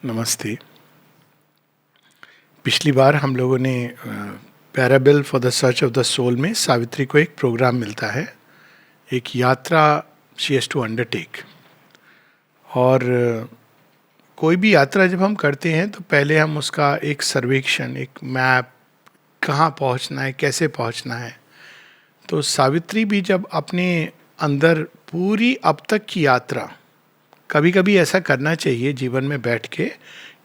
नमस्ते। पिछली बार हम लोगों ने parable for the search of the soul में सावित्री को एक प्रोग्राम मिलता है, एक यात्रा शी हैज़ टू अंडरटेक। और कोई भी यात्रा जब हम करते हैं तो पहले हम उसका एक सर्वेक्षण, एक मैप, कहाँ पहुंचना है, कैसे पहुंचना है। तो सावित्री भी जब अपने अंदर पूरी अब तक की यात्रा, कभी कभी ऐसा करना चाहिए जीवन में बैठ के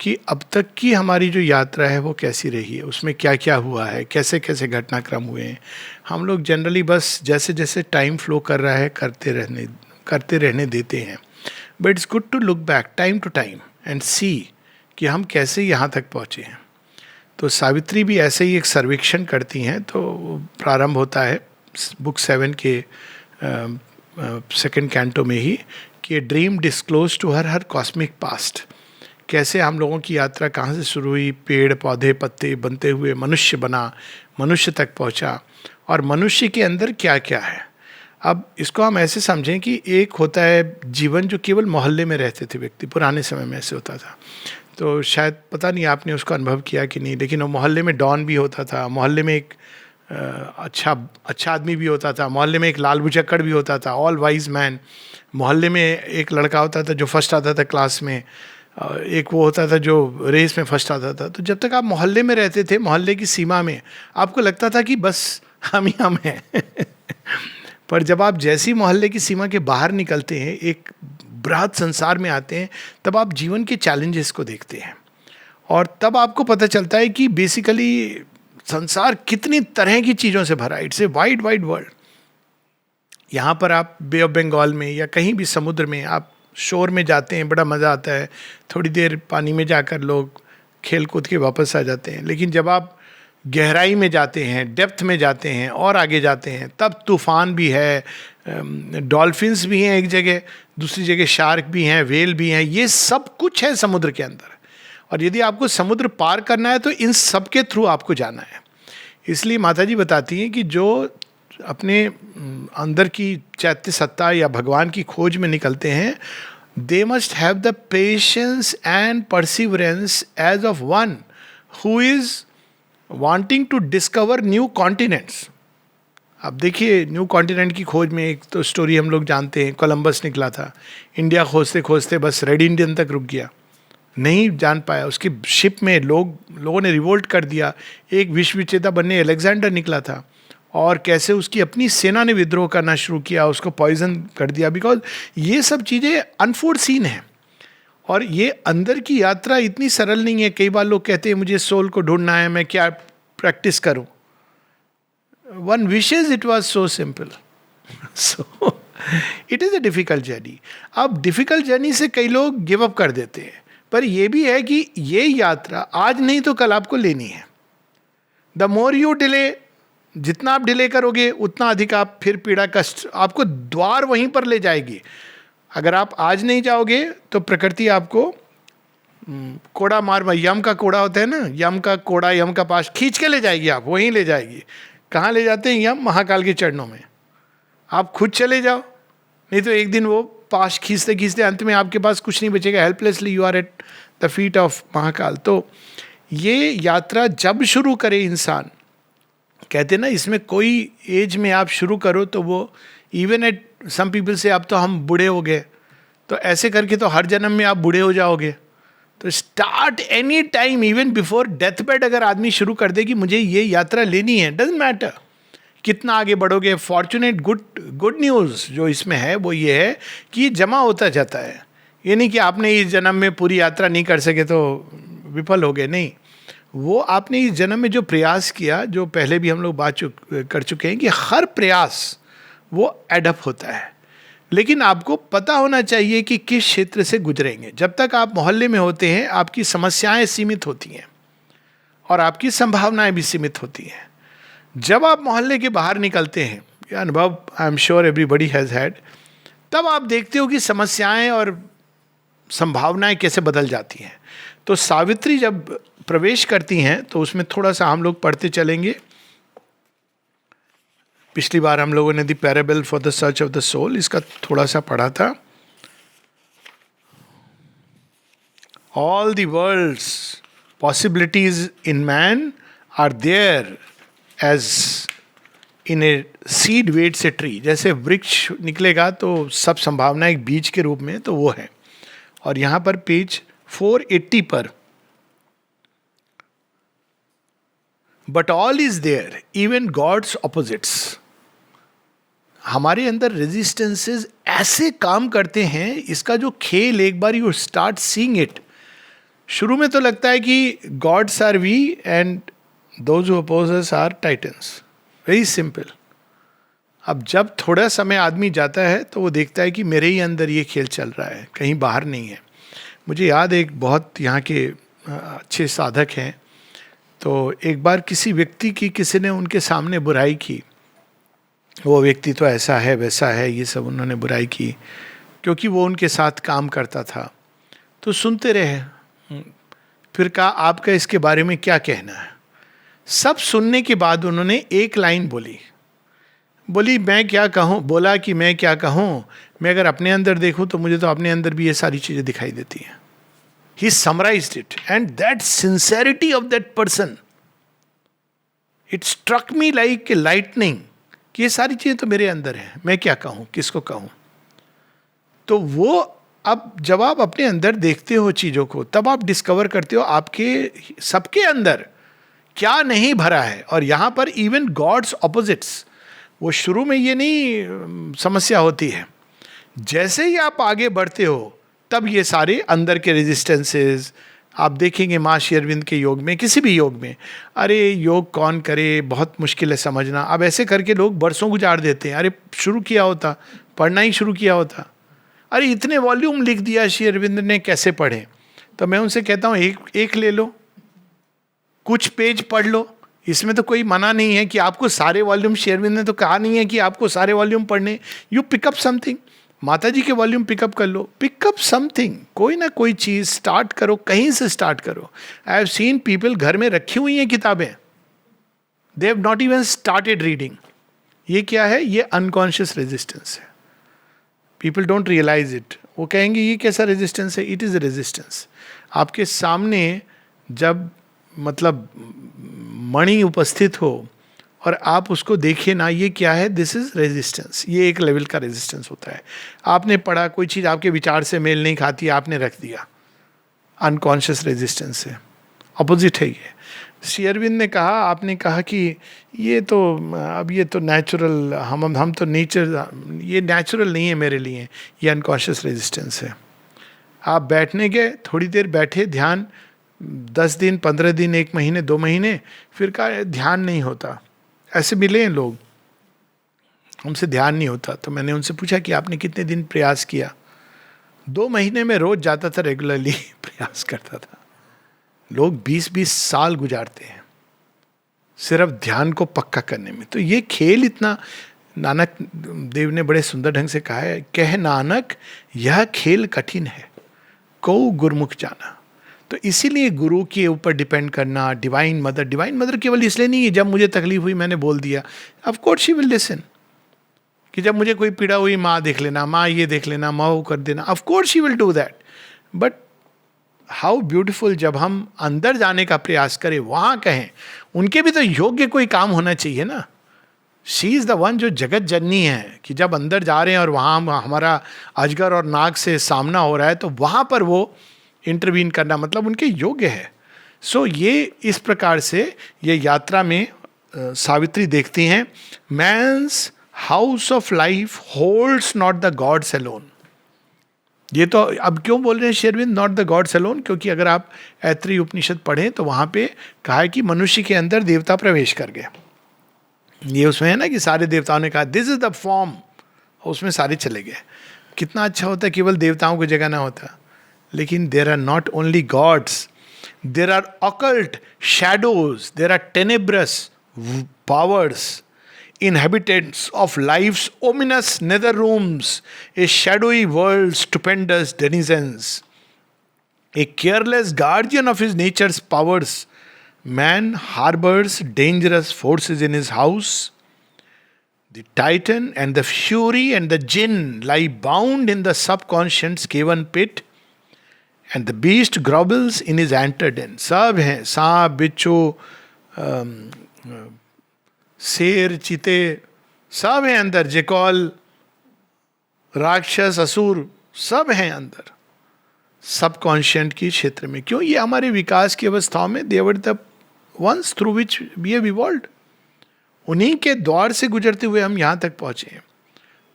कि अब तक की हमारी जो यात्रा है वो कैसी रही है, उसमें क्या क्या हुआ है, कैसे कैसे घटनाक्रम हुए हैं। हम लोग जनरली बस जैसे जैसे टाइम फ्लो कर रहा है करते रहने देते हैं। But it's good to look back time to time and see कि हम कैसे यहाँ तक पहुँचे हैं। तो सावित्री भी ऐसे ही एक सर्वेक्षण करती हैं। तो प्रारंभ होता है बुक 7 के सेकेंड कैंटो में ही कि dream disclose to her cosmic past. कैसे हम लोगों की यात्रा कहाँ से शुरू हुई, पेड़ पौधे पत्ते बनते हुए मनुष्य बना, मनुष्य तक पहुँचा, और मनुष्य के अंदर क्या क्या है। अब इसको हम ऐसे समझें कि एक होता है जीवन जो केवल मोहल्ले में रहते थे व्यक्ति, पुराने समय में ऐसे होता था। तो शायद पता नहीं आपने उसको अनुभव किया कि नहीं, लेकिन वो मोहल्ले में डॉन भी होता था, मोहल्ले में एक अच्छा आदमी भी होता था, मोहल्ले में एक लाल बुचक्कड़ भी होता था, ऑल वाइज मैन। मोहल्ले में एक लड़का होता था जो फर्स्ट आता था क्लास में, एक वो होता था जो रेस में फर्स्ट आता था। तो जब तक आप मोहल्ले में रहते थे, मोहल्ले की सीमा में, आपको लगता था कि बस हम ही हम हैं पर जब आप जैसी मोहल्ले की सीमा के बाहर निकलते हैं, एक बृहद संसार में आते हैं, तब आप जीवन के चैलेंजेस को देखते हैं। और तब आपको पता चलता है कि बेसिकली संसार कितनी तरह की चीज़ों से भरा है। It's a wide wide world. यहाँ पर आप बे ऑफ बंगाल में या कहीं भी समुद्र में आप शोर में जाते हैं, बड़ा मज़ा आता है, थोड़ी देर पानी में जाकर लोग खेल कूद के वापस आ जाते हैं। लेकिन जब आप गहराई में जाते हैं, डेप्थ में जाते हैं और आगे जाते हैं, तब तूफान भी है, डॉल्फिन्स भी हैं एक जगह, दूसरी जगह शार्क भी हैं, वेल भी हैं, ये सब कुछ है समुद्र के अंदर। और यदि आपको समुद्र पार करना है तो इन सब के थ्रू आपको जाना है। इसलिए माता जी बताती हैं कि जो अपने अंदर की चैत्य सत्ता या भगवान की खोज में निकलते हैं, they must have the patience and perseverance as of one who is wanting to discover new continents. अब देखिए, न्यू कॉन्टिनेंट की खोज में एक तो स्टोरी हम लोग जानते हैं, कोलंबस निकला था, इंडिया खोजते खोजते बस रेड इंडियन तक रुक गया, नहीं जान पाया। उसकी शिप में लोगों ने रिवोल्ट कर दिया। एक विश्व विजेता बनने अलेक्जेंडर निकला था, और कैसे उसकी अपनी सेना ने विद्रोह करना शुरू किया, उसको पॉइजन कर दिया। बिकॉज ये सब चीज़ें अनफोर्सीन हैं। और ये अंदर की यात्रा इतनी सरल नहीं है। कई बार लोग कहते हैं मुझे सोल को ढूंढना है, मैं क्या प्रैक्टिस करूं। One wishes it was so simple. So it is a difficult journey. अब डिफिकल्ट जर्नी से कई लोग गिव अप कर देते हैं, पर यह भी है कि ये यात्रा आज नहीं तो कल आपको लेनी है। द मोर यू डिले, जितना आप डिले करोगे उतना अधिक आप फिर पीड़ा कष्ट आपको द्वार वहीं पर ले जाएगी। अगर आप आज नहीं जाओगे तो प्रकृति आपको कोड़ा मार, यम का कोड़ा होता है ना, यम का कोड़ा, यम का पाश खींच के ले जाएगी, आप वहीं ले जाएगी। कहाँ ले जाते हैं यम? महाकाल के चरणों में। आप खुद चले जाओ, नहीं तो एक दिन वो पाश खींचते खींचते अंत में आपके पास कुछ नहीं बचेगा। Helplessly you are at the feet of Mahakal. तो ये यात्रा जब शुरू करे इंसान, कहते ना इसमें कोई एज में आप शुरू करो तो वो इवन एट सम पीपल से अब तो हम बूढ़े हो गए, तो ऐसे करके तो हर जन्म में आप बूढ़े हो जाओगे। तो start any time, even before death bed अगर आदमी शुरू कर दे कि मुझे ये यात्रा लेनी है, डजंट मैटर कितना आगे बढ़ोगे। फॉर्चुनेट गुड न्यूज़ जो इसमें है वो ये है कि ये जमा होता जाता है। ये नहीं कि आपने इस जन्म में पूरी यात्रा नहीं कर सके तो विफल हो गए, नहीं। वो आपने इस जन्म में जो प्रयास किया, जो पहले भी हम लोग बात कर चुके हैं कि हर प्रयास वो एडअप होता है। लेकिन आपको पता होना चाहिए कि किस क्षेत्र से गुजरेंगे। जब तक आप मोहल्ले में होते हैं आपकी समस्याएं सीमित होती हैं और आपकी संभावनाएं भी सीमित होती हैं। जब आप मोहल्ले के बाहर निकलते हैं, ये अनुभव I am sure everybody has had, तब आप देखते हो कि समस्याएं और संभावनाएं कैसे बदल जाती हैं। तो सावित्री जब प्रवेश करती हैं तो उसमें थोड़ा सा हम लोग पढ़ते चलेंगे। पिछली बार हम लोगों ने the parable for the search of the soul, इसका थोड़ा सा पढ़ा था। All the world's possibilities in man are there as in a seed waits a tree. जैसे वृक्ष निकलेगा तो सब संभावना एक बीज के रूप में, तो वो है. और यहां पर पेज 480 पर, but all is there even gods opposites. हमारे अंदर रेजिस्टेंसेस ऐसे काम करते हैं, इसका जो खेल एक बार यू स्टार्ट सीइंग इट, शुरू में तो लगता है कि gods are we and those who oppose us are titans. Very simple. अब जब थोड़ा समय आदमी जाता है तो वो देखता है कि मेरे ही अंदर ये खेल चल रहा है, कहीं बाहर नहीं है. मुझे याद है, एक बहुत यहाँ के अच्छे साधक हैं, तो एक बार किसी व्यक्ति की किसी ने उनके सामने बुराई की. वो व्यक्ति तो ऐसा है वैसा है, ये सब उन्होंने बुराई की, क्योंकि वो उनके साथ काम करता था. तो सुनते रहे. फिर कहा आपका इसके बारे में क्या कहना है. सब सुनने के बाद उन्होंने एक लाइन बोली मैं क्या कहूँ. बोला कि मैं क्या कहूँ, मैं अगर अपने अंदर देखूँ तो मुझे तो अपने अंदर भी ये सारी चीज़ें दिखाई देती हैं. He summarised it and that sincerity of that person, it struck me like a lightning, कि ये सारी चीज़ें तो मेरे अंदर हैं, मैं क्या कहूँ, किसको कहूँ. तो वो अब जब आप अपने अंदर देखते हो चीज़ों को, तब आप डिस्कवर करते हो आपके सबके अंदर क्या नहीं भरा है. और यहाँ पर इवन गॉड्स ऑपोजिट्स, वो शुरू में ये नहीं समस्या होती है. जैसे ही आप आगे बढ़ते हो तब ये सारे अंदर के रेजिस्टेंसेस आप देखेंगे. माँ श्री अरविंद के योग में, किसी भी योग में, अरे योग कौन करे, बहुत मुश्किल है समझना. अब ऐसे करके लोग बरसों गुजार देते हैं. अरे शुरू किया होता, पढ़ना ही शुरू किया होता. अरे इतने वॉल्यूम लिख दिया श्री अरविंद ने, कैसे पढ़ें. तो मैं उनसे कहता हूँ एक ले लो, कुछ पेज पढ़ लो. इसमें तो कोई मना नहीं है कि आपको सारे वॉल्यूम, श्री अरविंद ने तो कहा नहीं है कि आपको सारे वॉल्यूम पढ़ने. You pick up something. माता जी के वॉल्यूम पिकअप कर लो, पिकअप समथिंग, कोई ना कोई चीज स्टार्ट करो, कहीं से स्टार्ट करो. आई हैव सीन पीपल घर में रखी हुई हैं किताबें, they have not even started reading. ये क्या है? ये अनकॉन्शियस रेजिस्टेंस है. People don't realise it. वो कहेंगे ये कैसा रेजिस्टेंस है. It is a resistance. आपके सामने जब मतलब मणि उपस्थित हो और आप उसको देखिए ना, ये क्या है, दिस इज रेजिस्टेंस. ये एक लेवल का रेजिस्टेंस होता है. आपने पढ़ा, कोई चीज़ आपके विचार से मेल नहीं खाती, आपने रख दिया, अनकॉन्शियस रेजिस्टेंस है, अपोजिट है ये. श्री अरविंद ने कहा, आपने कहा कि ये तो अब ये तो नेचुरल, हम तो नेचर, ये नेचुरल नहीं है मेरे लिए, ये अनकॉन्शियस रेजिस्टेंस है. आप बैठने गए, थोड़ी देर बैठे, ध्यान 10 दिन, 15 दिन, 1 महीने, 2 महीने, फिर कहा ध्यान नहीं होता. ऐसे मिले हैं लोग, हमसे ध्यान नहीं होता. तो मैंने उनसे पूछा कि आपने कितने दिन प्रयास किया. 2 महीने में रोज जाता था, रेगुलरली प्रयास करता था. लोग 20-20 साल गुजारते हैं सिर्फ ध्यान को पक्का करने में. तो ये खेल इतना, नानक देव ने बड़े सुंदर ढंग से कहा है, कह नानक यह खेल कठिन है, को गुरमुख जाना. तो इसीलिए गुरु के ऊपर डिपेंड करना. डिवाइन मदर केवल इसलिए नहीं है जब मुझे तकलीफ हुई मैंने बोल दिया, of course she will listen. कि जब मुझे कोई पीड़ा हुई, माँ देख लेना, माँ ये देख लेना, माँ वो कर देना, of course she will do that. But how beautiful जब हम अंदर जाने का प्रयास करें, वहाँ कहें. उनके भी तो योग्य कोई काम होना चाहिए ना. शी इज़ द वन जो जगत जननी है, कि जब अंदर जा रहे हैं और वहाँ हमारा अजगर और नाग से सामना हो रहा है, तो वहाँ पर वो इंटरवीन करना मतलब उनके योग्य है. सो ये इस प्रकार से ये यात्रा में सावित्री देखती हैं, man's house of life holds not the gods alone. ये तो अब क्यों बोल रहे हैं Shri Aurobindo not the gods alone, क्योंकि अगर आप ऐत्री उपनिषद पढ़ें तो वहाँ पे कहा है कि मनुष्य के अंदर देवता प्रवेश कर गए. ये उसमें है ना कि सारे देवताओं ने कहा दिस इज द फॉर्म, उसमें सारे चले गए. कितना अच्छा होता केवल देवताओं की जगह ना होता. लेकिन there are not only gods, there are occult shadows, there are tenebrous powers, inhabitants of life's ominous nether rooms, a shadowy world, stupendous denizens, a careless guardian of his nature's powers. Man harbors dangerous forces in his house. The Titan and the Fury and the Jinn lie bound in the subconscious cavern pit, and the beast growls in is entered in. सब हैं, सांप, बिच्छू, शेर, चीते, सब हैं अंदर. Jekyll, राक्षस, असुर, सब हैं अंदर सबकॉन्शियंट की क्षेत्र में. क्यों? ये हमारे विकास की अवस्थाओं में they were the ones through which we have evolved. उन्हीं के द्वार से गुजरते हुए हम यहां तक पहुंचे हैं.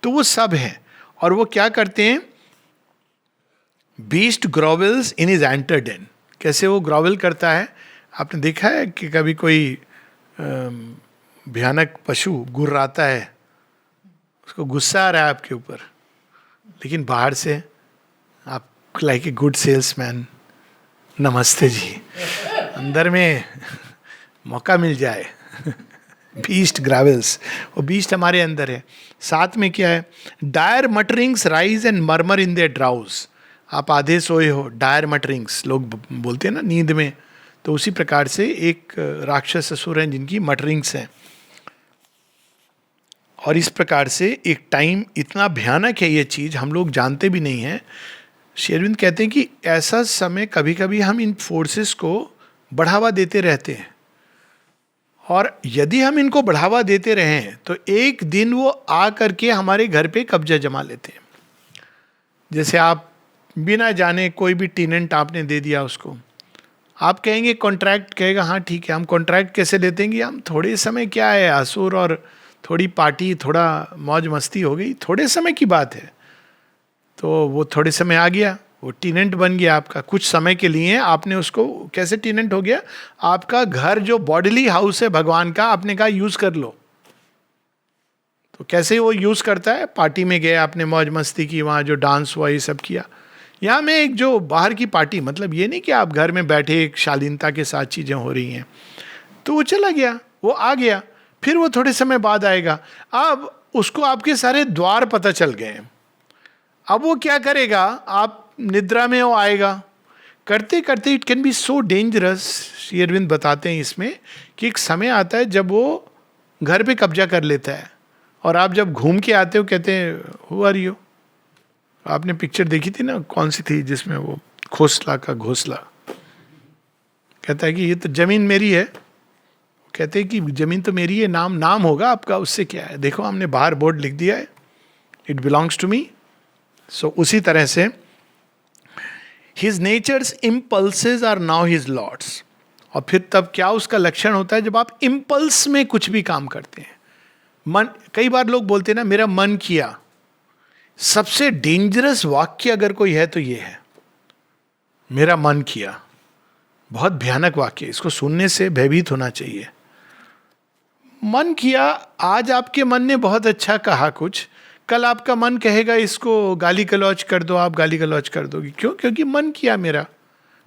तो वो सब हैं. और वो क्या करते हैं? Beast growls in is entered in. कैसे वो ग्रोवल करता है? आपने देखा है कि कभी कोई भयानक पशु गुर्राता है, उसको गुस्सा आ रहा है आपके ऊपर, लेकिन बाहर से आप लाइक ए गुड सेल्समैन, नमस्ते जी, अंदर में मौका मिल जाए. बीस्ट ग्रावल्स, वो बीस्ट हमारे अंदर है. साथ में क्या है? Dire mutterings rise and murmur in their drowse. आप आधे सोए हो, डायर मटरिंग्स लोग बोलते हैं ना नींद में, तो उसी प्रकार से एक राक्षस असुर हैं जिनकी मटरिंग्स हैं. और इस प्रकार से एक टाइम, इतना भयानक है ये चीज़, हम लोग जानते भी नहीं हैं. श्री अरविंद कहते हैं कि ऐसा समय कभी कभी हम इन फोर्सेस को बढ़ावा देते रहते हैं, और यदि हम इनको बढ़ावा देते रहें तो एक दिन वो आ करके हमारे घर पे कब्जा जमा लेते हैं. जैसे आप बिना जाने कोई भी टेनेंट आपने दे दिया उसको, आप कहेंगे कॉन्ट्रैक्ट, कहेगा हाँ ठीक है. हम कॉन्ट्रैक्ट कैसे लेते हैं कि हम थोड़े समय, क्या है, असुर और थोड़ी पार्टी, थोड़ा मौज मस्ती हो गई, थोड़े समय की बात है. तो वो थोड़े समय आ गया, वो टेनेंट बन गया आपका. कुछ समय के लिए आपने उसको, कैसे टेनेंट हो गया? आपका घर जो बॉडीली हाउस है भगवान का, आपने कहा यूज कर लो. तो कैसे वो यूज करता है? पार्टी में गए, आपने मौज मस्ती की, वहाँ जो डांस हुआ ये सब किया. यहाँ में एक जो बाहर की पार्टी, मतलब ये नहीं कि आप घर में बैठे एक शालीनता के साथ चीज़ें हो रही हैं. तो वो चला गया, वो आ गया, फिर वो थोड़े समय बाद आएगा. अब उसको आपके सारे द्वार पता चल गए. अब वो क्या करेगा? आप निद्रा में वो आएगा, करते करते it can be so dangerous. Shri Aurobindo बताते हैं इसमें कि एक समय आता है जब वो घर पे कब्जा कर लेता है, और आप जब घूम के आते हो कहते हैं हु आर यू. आपने पिक्चर देखी थी ना, कौन सी थी, जिसमें वो घोंसला का घोंसला कहता है कि ये तो जमीन मेरी है. कहते हैं कि जमीन तो मेरी है, नाम होगा आपका, उससे क्या है, देखो हमने बाहर बोर्ड लिख दिया है, it belongs to me. So उसी तरह से his nature's impulses are now his lord's. और फिर तब क्या उसका लक्षण होता है? जब आप इम्पल्स में कुछ भी काम करते हैं. मन, कई बार लोग बोलते हैं ना मेरा मन किया. सबसे डेंजरस वाक्य अगर कोई है तो ये है, मेरा मन किया. बहुत भयानक वाक्य, इसको सुनने से भयभीत होना चाहिए. मन किया, आज आपके मन ने बहुत अच्छा कहा कुछ, कल आपका मन कहेगा इसको गाली गलौज कर दो, आप गाली गलौज कर दोगे. क्यों? क्योंकि मन किया मेरा,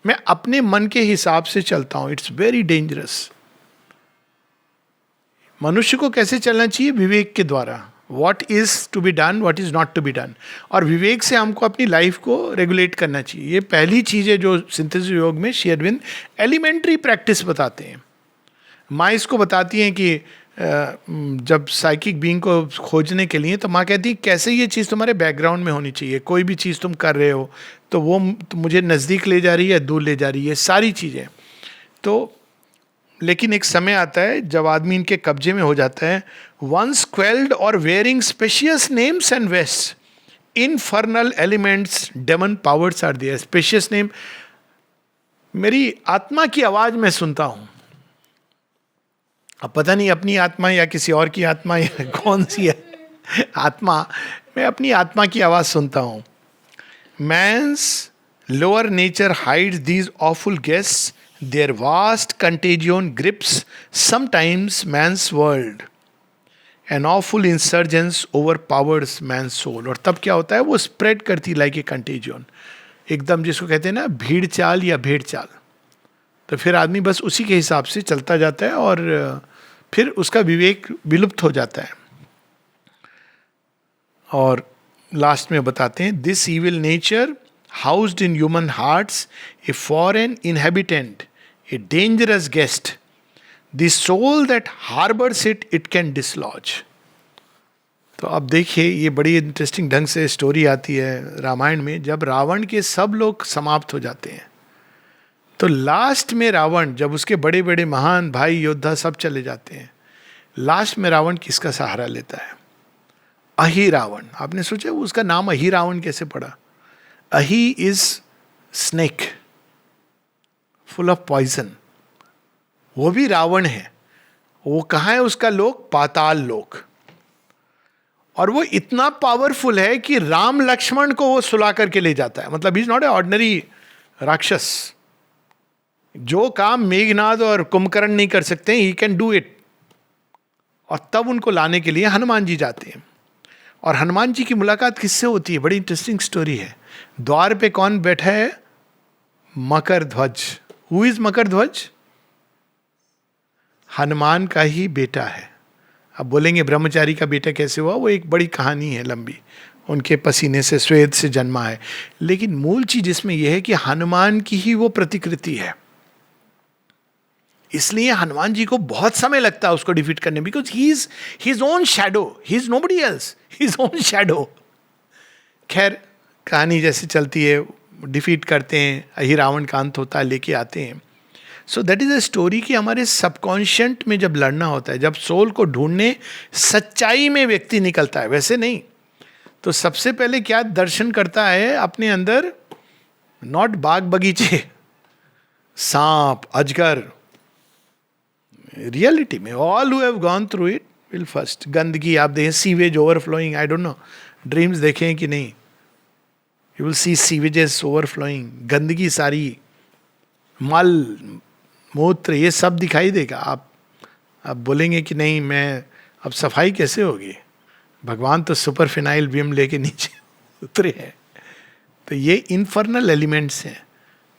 मैं अपने मन के हिसाब से चलता हूं. It's very dangerous. मनुष्य को कैसे चलना चाहिए? विवेक के द्वारा. What is to be done, what is not to be done. और विवेक से हमको अपनी लाइफ को रेगुलेट करना चाहिए. ये पहली चीज है जो सिंथेसिस योग में श्री अरविंद एलिमेंट्री प्रैक्टिस बताते हैं. माँ इसको बताती हैं कि जब साइकिक बीइंग को खोजने के लिए, तो माँ कहती है कैसे ये चीज़ तुम्हारे बैकग्राउंड में होनी चाहिए. कोई भी चीज़ तुम कर रहे हो तो वो तो मुझे नज़दीक ले जा रही है, दूर ले जा रही है, सारी चीज़ें. तो लेकिन एक समय आता है जब आदमी इनके कब्जे में हो जाता है. वंस क्वेल्ड और wearing specious names and vest, infernal elements, demon powers are there. Specious name, मेरी आत्मा की आवाज़ मैं सुनता हूँ. अब पता नहीं अपनी आत्मा या किसी और की आत्मा या कौन सी है आत्मा, मैं अपनी आत्मा की आवाज़ सुनता हूँ. Man's lower nature hides these awful guests, their vast contagion grips sometimes man's world, an awful insurgence overpowers man's soul. और तब क्या होता है? वो स्प्रेड करती लाइक ए कंटेजियन, एकदम जिसको कहते हैं ना भीड़ चाल या भेड़ चाल. तो फिर आदमी बस उसी के हिसाब से चलता जाता है और फिर उसका विवेक विलुप्त हो जाता है. और लास्ट में बताते हैं, this evil nature housed in human hearts, a foreign inhabitant, a dangerous guest, the soul that harbours it can dislodge. तो अब देखिए, ये बड़ी इंटरेस्टिंग ढंग से स्टोरी आती है रामायण में। जब रावण के सब लोग समाप्त हो जाते हैं, तो लास्ट में रावण, जब उसके बड़े बड़े महान भाई योद्धा सब चले जाते हैं, लास्ट में रावण किसका सहारा लेता है? अहि रावण। आपने सोचा उसका नाम अहि रावण कैसे पड़ा? अहि is snake, full of poison. वो भी रावण है। वो कहाँ है उसका लोक? पाताल लोक। और वो इतना पावरफुल है कि राम लक्ष्मण को वो सुला करके ले जाता है। मतलब he is not a ordinary राक्षस। जो काम मेघनाद और कुंभकर्ण नहीं कर सकते, ही कैन डू इट। और तब उनको लाने के लिए हनुमान जी जाते हैं। और हनुमान जी की मुलाकात किससे होती है? बड़ी इंटरेस्टिंग स्टोरी है। द्वार पे कौन बैठा है? मकर ध्वज। हु इज मकर ध्वज? हनुमान का ही बेटा है। अब बोलेंगे ब्रह्मचारी का बेटा कैसे हुआ? वो एक बड़ी कहानी है लंबी, उनके पसीने से श्वेत से जन्मा है। लेकिन मूल चीज इसमें यह है कि हनुमान की ही वो प्रतिकृति है। इसलिए हनुमान जी को बहुत समय लगता है उसको डिफीट करने, because he is his own shadow, he is nobody else, his own shadow. खैर, कहानी जैसे चलती है, डिफीट करते हैं, अहि रावण का अंत होता है, लेके आते हैं। So that is a story कि हमारे सबकॉन्शियंट में जब लड़ना होता है, जब सोल को ढूंढने सच्चाई में व्यक्ति निकलता है, वैसे नहीं, तो सबसे पहले क्या दर्शन करता है अपने अंदर? नॉट बाग बगीचे, सांप, अजगर। रियलिटी में all who have gone through it will first. गंदगी आप देखें, sewage overflowing, I don't know dreams देखें कि नहीं, यू विल सी सीवेजेस ओवरफ्लोइंग, गंदगी सारी, मल मूत्र, ये सब दिखाई देगा। आप बोलेंगे कि नहीं, मैं अब सफाई कैसे होगी? भगवान तो सुपर फिनाइल विम लेके नीचे उतरे हैं। तो ये इन्फर्नल एलिमेंट्स हैं।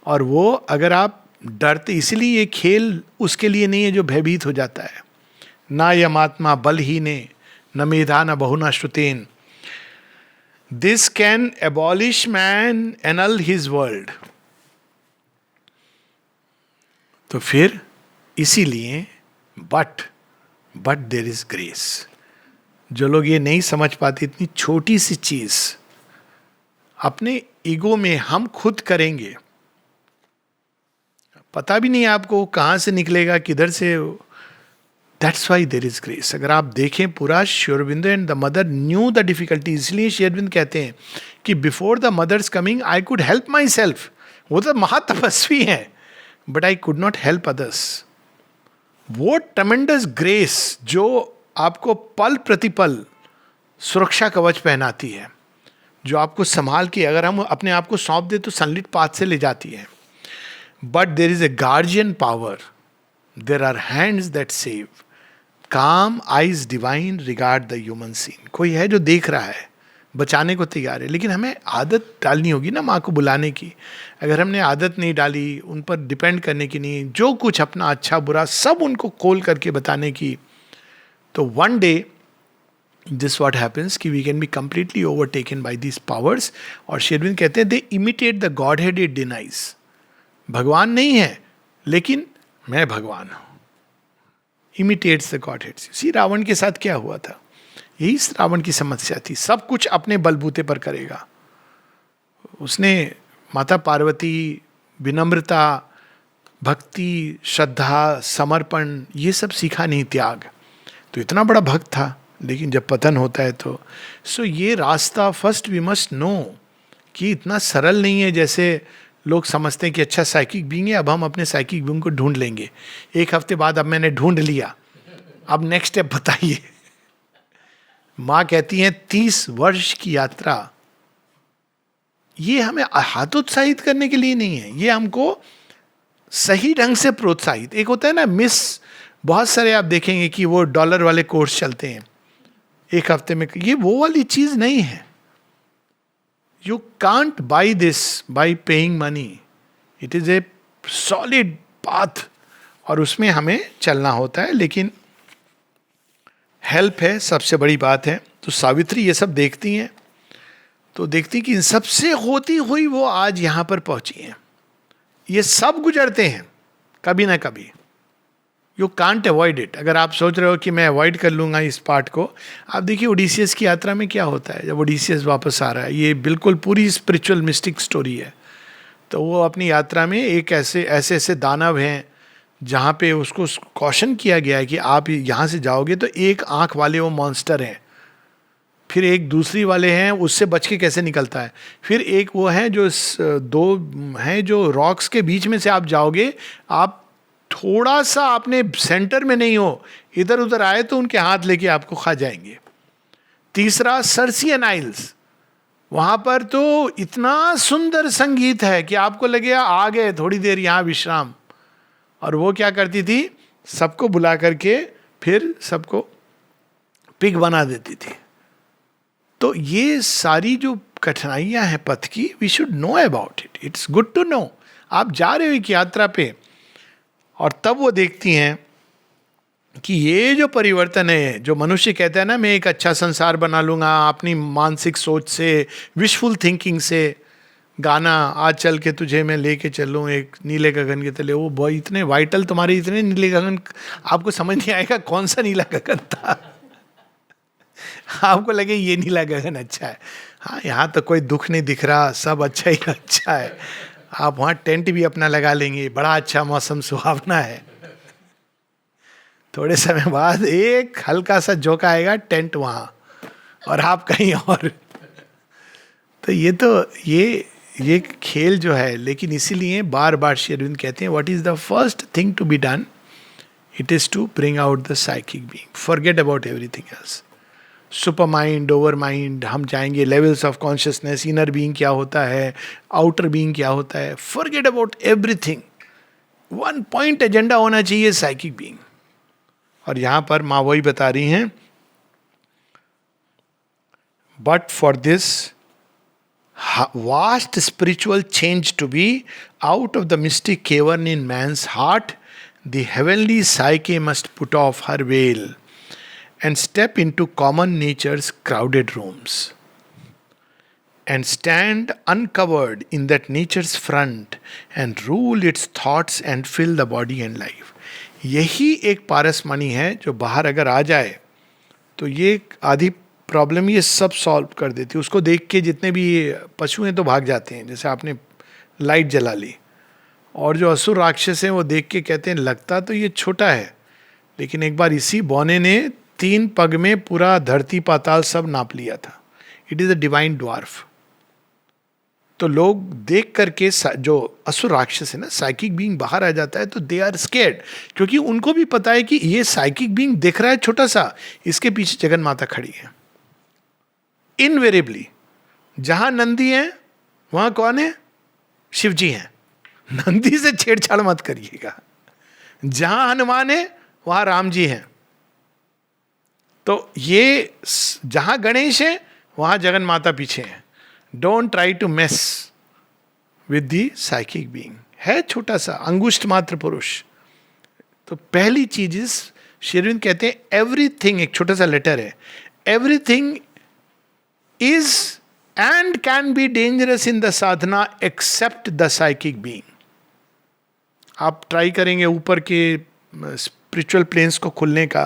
और वो अगर आप डरते, इसीलिए ये खेल उसके लिए नहीं है जो भयभीत हो जाता है। ना यमात्मा बलहीने, न मेधा न बहुना श्रुतेन, this can abolish man annul his world. तो फिर इसीलिए बट देयर इज ग्रेस। जो लोग ये नहीं समझ पाते, इतनी छोटी सी चीज अपने ईगो में हम खुद करेंगे, पता भी नहीं आपको कहां से निकलेगा, किधर से। That's why there is grace. अगर आप देखें पूरा, Shri Aurobindo and the mother knew the difficulty. इसलिए श्री अरविंद कहते हैं कि before the mother's coming I could help myself. वो तो महातपस्वी हैं, but I could not help others. वो ट्रेमेंडस ग्रेस जो आपको पल प्रतिपल सुरक्षा कवच पहनाती है, जो आपको संभाल के, अगर हम अपने आप को सौंप दे तो सनलिट पाथ से ले जाती है। But there is a guardian power, there are hands that save, calm eyes divine regard the human scene. कोई है जो देख रहा है, बचाने को तैयार है। लेकिन हमें आदत डालनी होगी ना माँ को बुलाने की। अगर हमने आदत नहीं डाली, उन पर डिपेंड करने की नहीं, जो कुछ अपना अच्छा बुरा सब उनको खोल करके बताने की, तो one day this what happens कि we can be completely overtaken by these powers. और श्री अरविंद कहते हैं they imitate the godhead, it denies. भगवान नहीं है लेकिन मैं भगवान हूं। Imitates the godhead. See Ravana के साथ क्या हुआ था? यही रावण की समस्या थी, सब कुछ अपने बलबूते पर करेगा। उसने माता पार्वती, विनम्रता, भक्ति, श्रद्धा, समर्पण, ये सब सीखा नहीं, त्याग। तो इतना बड़ा भक्त था, लेकिन जब पतन होता है तो सो ये रास्ता फर्स्ट वी मस्ट नो कि इतना सरल नहीं है जैसे लोग समझते हैं कि अच्छा साइकिक बीइंग है, अब हम अपने साइकिक बीइंग को ढूंढ लेंगे। एक हफ्ते बाद अब मैंने ढूंढ लिया, अब नेक्स्ट स्टेप बताइए। माँ कहती हैं 30 वर्ष की यात्रा, ये हमें हतोत्साहित करने के लिए नहीं है, ये हमको सही ढंग से प्रोत्साहित। एक होता है ना मिस, बहुत सारे आप देखेंगे कि वो डॉलर वाले कोर्स चलते हैं एक हफ्ते में, ये वो वाली चीज नहीं है। You can't by this by paying money, it is A solid path और उसमें हमें चलना होता है। लेकिन हेल्प है, सबसे बड़ी बात है। तो सावित्री ये सब देखती हैं, तो देखती कि इन सबसे होती हुई वो आज यहां पर पहुंची हैं। ये सब गुजरते हैं कभी ना कभी, यू कांट अवॉइड इट. अगर आप सोच रहे हो कि मैं अवॉइड कर लूँगा इस पार्ट को, आप देखिए ओडिसियस की यात्रा में क्या होता है. जब ओडिसियस वापस आ रहा है, ये बिल्कुल पूरी स्पिरिचुअल मिस्टिक स्टोरी है. तो वो अपनी यात्रा में एक ऐसे ऐसे दानव हैं जहाँ पे उसको कॉशन किया गया है कि आप यहाँ से जाओगे तो एक आँख वाले वो मॉन्स्टर हैं, फिर एक दूसरी वाले हैं, उससे बच के कैसे निकलता है, फिर एक वो हैं जो दो हैं जो रॉक्स के बीच में से आप जाओगे, आप थोड़ा सा अपने सेंटर में नहीं हो, इधर उधर आए तो उनके हाथ लेके आपको खा जाएंगे. तीसरा सर्सियन आइल्स, वहां पर तो इतना सुंदर संगीत है कि आपको लगेगा आ गए थोड़ी देर यहाँ विश्राम. और वो क्या करती थी, सबको बुला करके फिर सबको पिग बना देती थी. तो ये सारी जो कठिनाइयां हैं पथ की, we should know about it. It's good to know. आप जा रहे हो एक यात्रा पे, और तब वो देखती हैं कि ये जो परिवर्तन है, जो मनुष्य कहता है ना मैं एक अच्छा संसार बना लूँगा अपनी मानसिक सोच से, विशफुल थिंकिंग से. गाना आज चल के तुझे मैं लेके चलूँ एक नीले गगन के तले, वो बहुत इतने वाइटल तुम्हारे इतने नीले गगन, आपको समझ नहीं आएगा कौन सा नीला गगन था. आपको लगे ये नीला गगन अच्छा है. हाँ, यहाँ तो कोई दुख नहीं दिख रहा, सब अच्छा ही अच्छा है. आप वहाँ टेंट भी अपना लगा लेंगे, बड़ा अच्छा मौसम सुहावना है. थोड़े समय बाद एक हल्का सा झोंका आएगा, टेंट वहाँ और आप कहीं और. तो ये खेल जो है, लेकिन इसीलिए बार बार श्री अरविंद कहते हैं what is the first thing to be done, it is to bring out the psychic being, forget about everything else. Super mind, over mind, हम जाएंगे levels of consciousness, inner being क्या होता है, आउटर बीइंग क्या होता है, forget about everything. One point agenda होना चाहिए, साइकिक बीइंग. और यहां पर माँ वही बता रही हैं, but for this vast spiritual change to be out of the mystic cavern in man's heart, the heavenly psyche must put off her veil and step into common nature's crowded rooms and stand uncovered in that nature's front and rule its thoughts and fill the body and life. यही एक पारसमणि है जो बाहर अगर आ जाए तो ये आधी प्रॉब्लम ये सब सॉल्व कर देती है. उसको देख के जितने भी पशु हैं तो भाग जाते हैं, जैसे आपने लाइट जला ली. और जो असुर राक्षस हैं वो देख के कहते हैं लगता तो ये छोटा है, लेकिन एक बार इसी बौने ने 3 पग में पूरा धरती पाताल सब नाप लिया था. It is a divine dwarf. तो लोग देख करके, जो असुर राक्षस है ना, साइकिक बीइंग बाहर आ जाता है तो दे आर स्केर्ड, क्योंकि उनको भी पता है कि ये साइकिक बीइंग दिख रहा है छोटा सा, इसके पीछे जगन माता खड़ी है. इनवेरिएबली जहां नंदी है वहां कौन है, शिव जी हैं. नंदी से छेड़छाड़ मत करिएगा. जहां हनुमान है वहां राम जी हैं. तो ये जहां गणेश है वहां जगन माता पीछे हैं. Don't try to mess with the psychic being. है छोटा सा अंगुष्ठ मात्र पुरुष. तो पहली चीज श्री अरविंद कहते हैं एवरीथिंग, एक छोटा सा लेटर है, everything is and can be dangerous in the sadhana except the psychic being. आप ट्राई करेंगे ऊपर के स्पिरिचुअल प्लेन्स को खुलने का,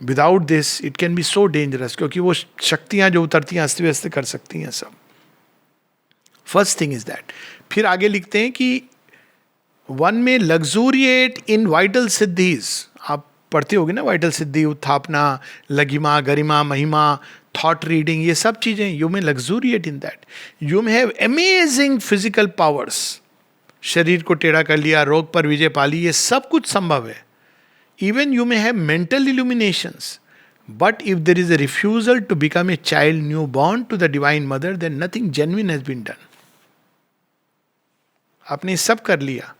without this it can be so dangerous, क्योंकि वो शक्तियां जो उतरती हैं अस्त व्यस्त कर सकती हैं सब. First thing is that. फिर आगे लिखते हैं कि वन में लग्जूरिएट इन वाइटल सिद्धीज. आप पढ़ते होगे ना, वाइटल सिद्धि, उत्थापना, लघिमा, गरिमा, महिमा, थॉट रीडिंग, ये सब चीजें. You may luxuriate in that. You may have amazing physical powers. शरीर को टेढ़ा कर लिया, रोग पर विजय पा ली, ये सब कुछ संभव है. Even you may have mental illuminations, but if there is a refusal to become a child new born to the divine mother, then nothing genuine has been done. आपने सब कर लिया,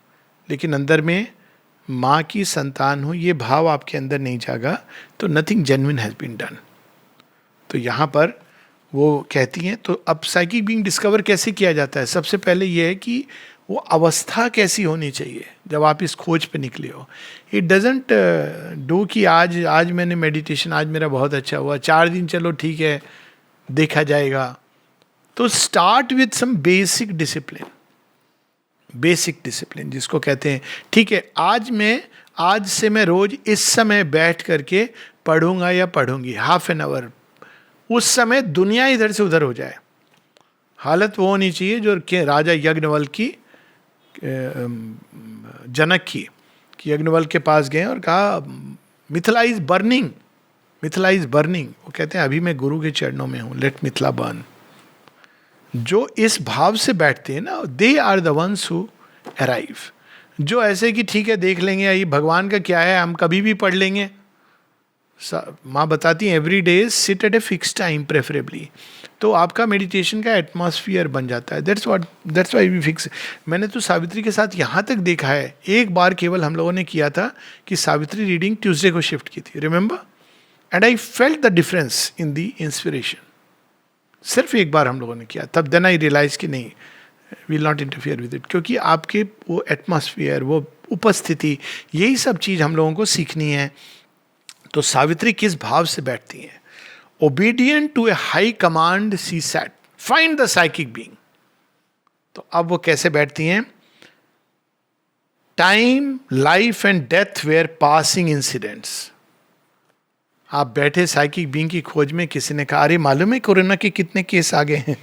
लेकिन अंदर में माँ की संतान हो ये भाव आपके अंदर नहीं जागा, तो nothing genuine has been done. तो यहाँ पर वो कहती हैं, तो अब साइकिक बीइंग डिस्कवर कैसे किया जाता है. सबसे पहले ये है कि वो अवस्था कैसी होनी चाहिए जब आप इस खोज पे निकले हो. इट डजेंट डू कि आज मैंने मेडिटेशन, आज मेरा बहुत अच्छा हुआ, 4 दिन चलो ठीक है देखा जाएगा. तो start with some basic discipline. Basic discipline जिसको कहते हैं, ठीक है आज मैं आज से मैं रोज इस समय बैठ करके पढ़ूंगा या पढ़ूंगी, हाफ एन आवर, उस समय दुनिया इधर से उधर हो जाए। हालत वो होनी चाहिए जो कि राजा यज्ञवल्क्य की, जनक की, कि यज्ञवल्क्य के पास गए और कहा Mithila is burning, Mithila is burning. वो कहते हैं अभी मैं गुरु के चरणों में हूं, लेट मिथिला बर्न। जो इस भाव से बैठते हैं ना, they are the ones who arrive. जो ऐसे कि ठीक है देख लेंगे, ये भगवान का क्या है, हम कभी भी पढ़ लेंगे। माँ बताती हैं every day sit at a fix time preferably, तो आपका मेडिटेशन का एटमॉस्फियर बन जाता है। That's why we fix. मैंने तो सावित्री के साथ यहाँ तक देखा है, एक बार केवल हम लोगों ने किया था कि सावित्री रीडिंग ट्यूसडे को शिफ्ट की थी, remember, and I felt the difference in the inspiration. सिर्फ एक बार हम लोगों ने किया, तब देन आई रियलाइज कि नहीं, will not interfere with it, क्योंकि आपके वो एटमॉस्फियर, वो उपस्थिति, यही सब चीज़ हम लोगों को सीखनी है। तो सावित्री किस भाव से बैठती हैं? Obedient to a high command she sat, find the psychic being. तो अब वो कैसे बैठती हैं? Time, life and death were passing incidents. आप बैठे साइकिक बीइंग की खोज में, किसी ने कहा अरे मालूम है कोरोना के कितने केस आ गए हैं?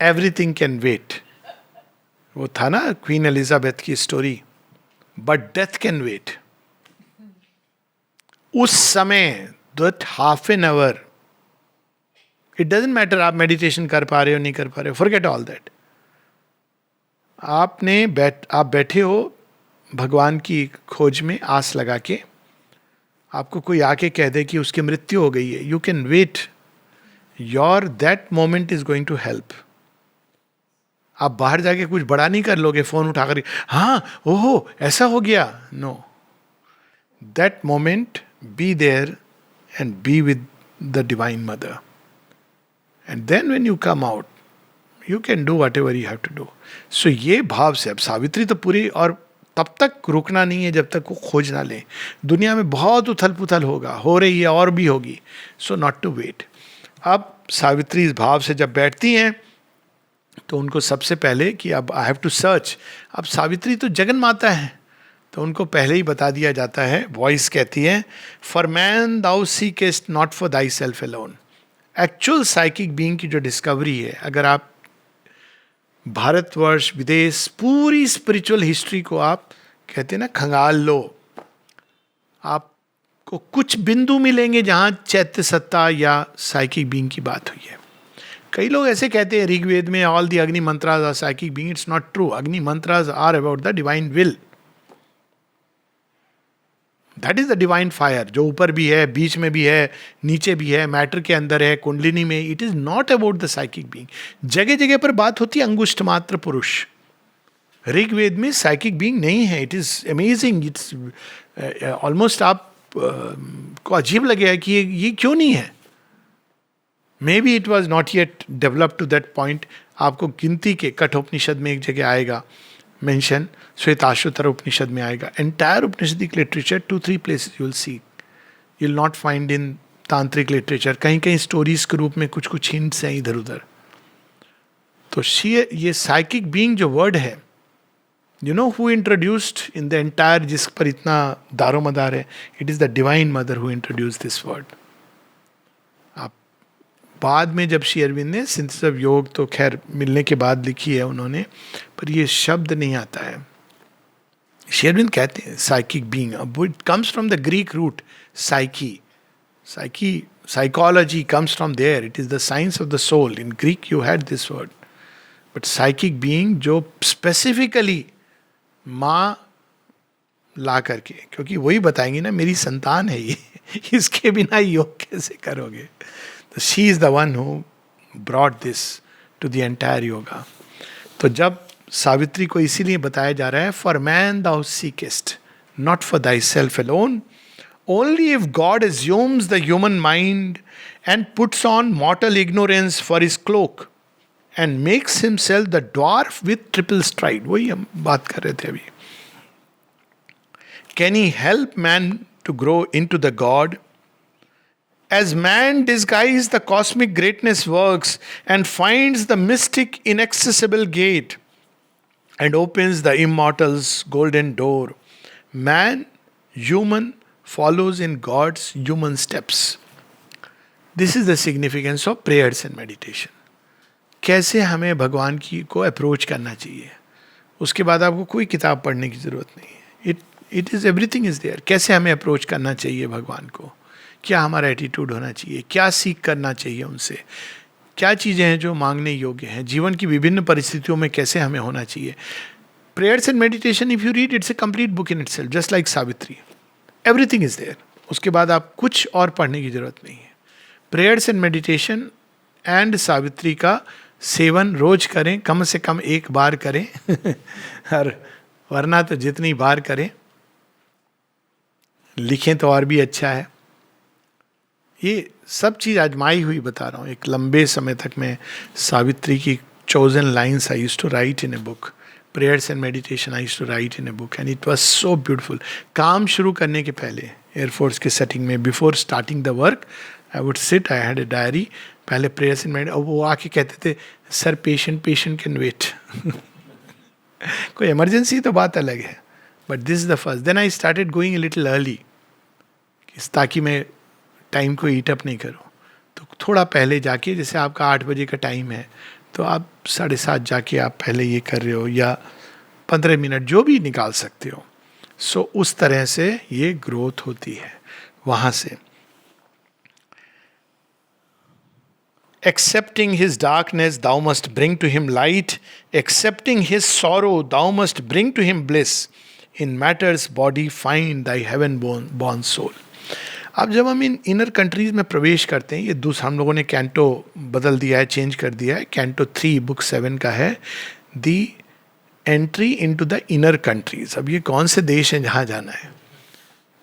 Everything can wait. वो था ना क्वीन एलिजाबेथ की story, but death can wait. उस समय, that half an hour, it doesn't matter आप मेडिटेशन कर पा रहे हो नहीं कर पा रहे हो, फॉरगेट ऑल दैट। आप बैठे हो भगवान की खोज में आस लगा के, आपको कोई आके कह दे कि उसकी मृत्यु हो गई है, you can wait, your that moment is going to help. आप बाहर जाके कुछ बड़ा नहीं कर लोगे फोन उठाकर, हाँ ओहो ऐसा हो गया, no, that moment be there and be with the divine mother, and then when you come out you can do whatever you have to do. So ये भाव से अब सावित्री तो पूरी, और तब तक रुकना नहीं है जब तक वो खोज ना ले। दुनिया में बहुत उथल पुथल होगा, हो रही है और भी होगी, सो नॉट टू वेट। अब सावित्री इस भाव से जब बैठती हैं तो उनको सबसे पहले कि अब आई हैव टू सर्च। अब सावित्री तो जगन माता है, तो उनको पहले ही बता दिया जाता है, वॉइस कहती है for man thou seekest not for thyself alone. Actual psychic being की जो डिस्कवरी है, अगर आप भारतवर्ष, विदेश, पूरी स्पिरिचुअल हिस्ट्री को आप कहते हैं ना खंगाल लो, आपको कुछ बिंदु मिलेंगे जहां चैत्य सत्ता या साइकिक बीइंग की बात हुई है। कई लोग ऐसे कहते हैं ऋग्वेद में all the Agni mantras are psychic being, it's not true. Agni mantras are about the divine will, that is the divine fire, जो ऊपर भी है, बीच में भी है, नीचे भी है, मैटर के अंदर है, कुंडलिनी में। It is not about the psychic being. जगह जगह पर बात होती है अंगुष्ठ मात्र पुरुष, ऋग्वेद में साइकिक बीइंग नहीं है। It is amazing, it's almost आप को अजीब लगेगा कि ये क्यों नहीं है। Maybe it was not yet develop to that point. आपको गिनती के कठोपनिषद में एक जगह आएगा मेंशन, श्वेताश्वतर उपनिषद में आएगा। Entire Upanishadic literature 2-3 places you will see, you will not find in तांत्रिक लिटरेचर। कहीं कहीं स्टोरीज के रूप में कुछ कुछ हिंट्स हैं इधर उधर। तो ये साइकिक बीइंग जो वर्ड है, you know who introduced in the entire, जिस पर इतना दारोमदार है, it is the divine mother who introduced this word. बाद में जब श्री अरविंद ने सिंथेसिस ऑफ योग, तो खैर मिलने के बाद लिखी है उन्होंने, पर ये शब्द नहीं आता है। श्री अरविंद कहते हैं साइकिक बीइंग, अब it comes from the Greek root psyche. Psychology comes from there, it is the science of the soul. In Greek you had this word, but psychic being जो स्पेसिफिकली माँ ला करके, क्योंकि वही बताएंगी ना मेरी संतान है ये, इसके बिना योग कैसे करोगे। She is the one who brought this to the entire yoga. तो जब सावित्री को इसीलिए बताया जा रहा है, for man thou seekest, not for thyself alone. Only if God assumes the human mind and puts on mortal ignorance for his cloak and makes himself the dwarf with triple stride. वही हम बात कर रहे थे अभी. Can he help man to grow into the God? As man disguised the cosmic greatness works and finds the mystic inaccessible gate, and opens the immortal's golden door. Man, human, follows in God's human steps. This is the significance of prayers and meditation. कैसे हमें भगवान की को approach करना चाहिए. उसके बाद आपको कोई किताब पढ़ने की जरूरत नहीं है. It is everything is there. कैसे हमें अप्रोच करना चाहिए भगवान को, क्या हमारा एटीट्यूड होना चाहिए, क्या सीख करना चाहिए उनसे, क्या चीज़ें हैं जो मांगने योग्य हैं, जीवन की विभिन्न परिस्थितियों में कैसे हमें होना चाहिए. Prayers and meditation, if you read, it's a complete book in itself, just like Savitri. Everything is there. उसके बाद आप कुछ और पढ़ने की जरूरत नहीं है. Prayers and meditation and Savitri का सेवन रोज करें, कम से कम एक बार करें और वरना तो जितनी बार करें. लिखें तो और भी अच्छा है. ये सब चीज़ आजमाई हुई बता रहा हूँ. एक लंबे समय तक मैं सावित्री की chosen lines I used to write in a book. Prayers and meditation I used to write in a book and it was so beautiful. काम शुरू करने के पहले एयरफोर्स के सेटिंग में, before starting the work, I would sit, I had a diary. पहले prayers and meditation. वो आके कहते थे, सर पेशेंट कैन वेट. कोई इमरजेंसी तो बात अलग है, but this is the first. Then I started going a little early, ताकि मैं टाइम को ईट अप नहीं करूं. तो थोड़ा पहले जाके, जैसे आपका 8 बजे का टाइम है तो आप 7:30 जाके आप पहले ये कर रहे हो, या 15 मिनट जो भी निकाल सकते हो. सो उस तरह से ये ग्रोथ होती है वहाँ से. Accepting his darkness, thou must bring to him light. Accepting his sorrow, thou must bring to him bliss. In matter's body, find thy heaven-born soul. अब जब हम इन इनर कंट्रीज में प्रवेश करते हैं, ये दूसरा हम लोगों ने कैंटो बदल दिया है, चेंज कर दिया है. कैंटो 3 बुक 7 का है, the entry into the inner countries. अब ये कौन से देश हैं जहाँ जाना है,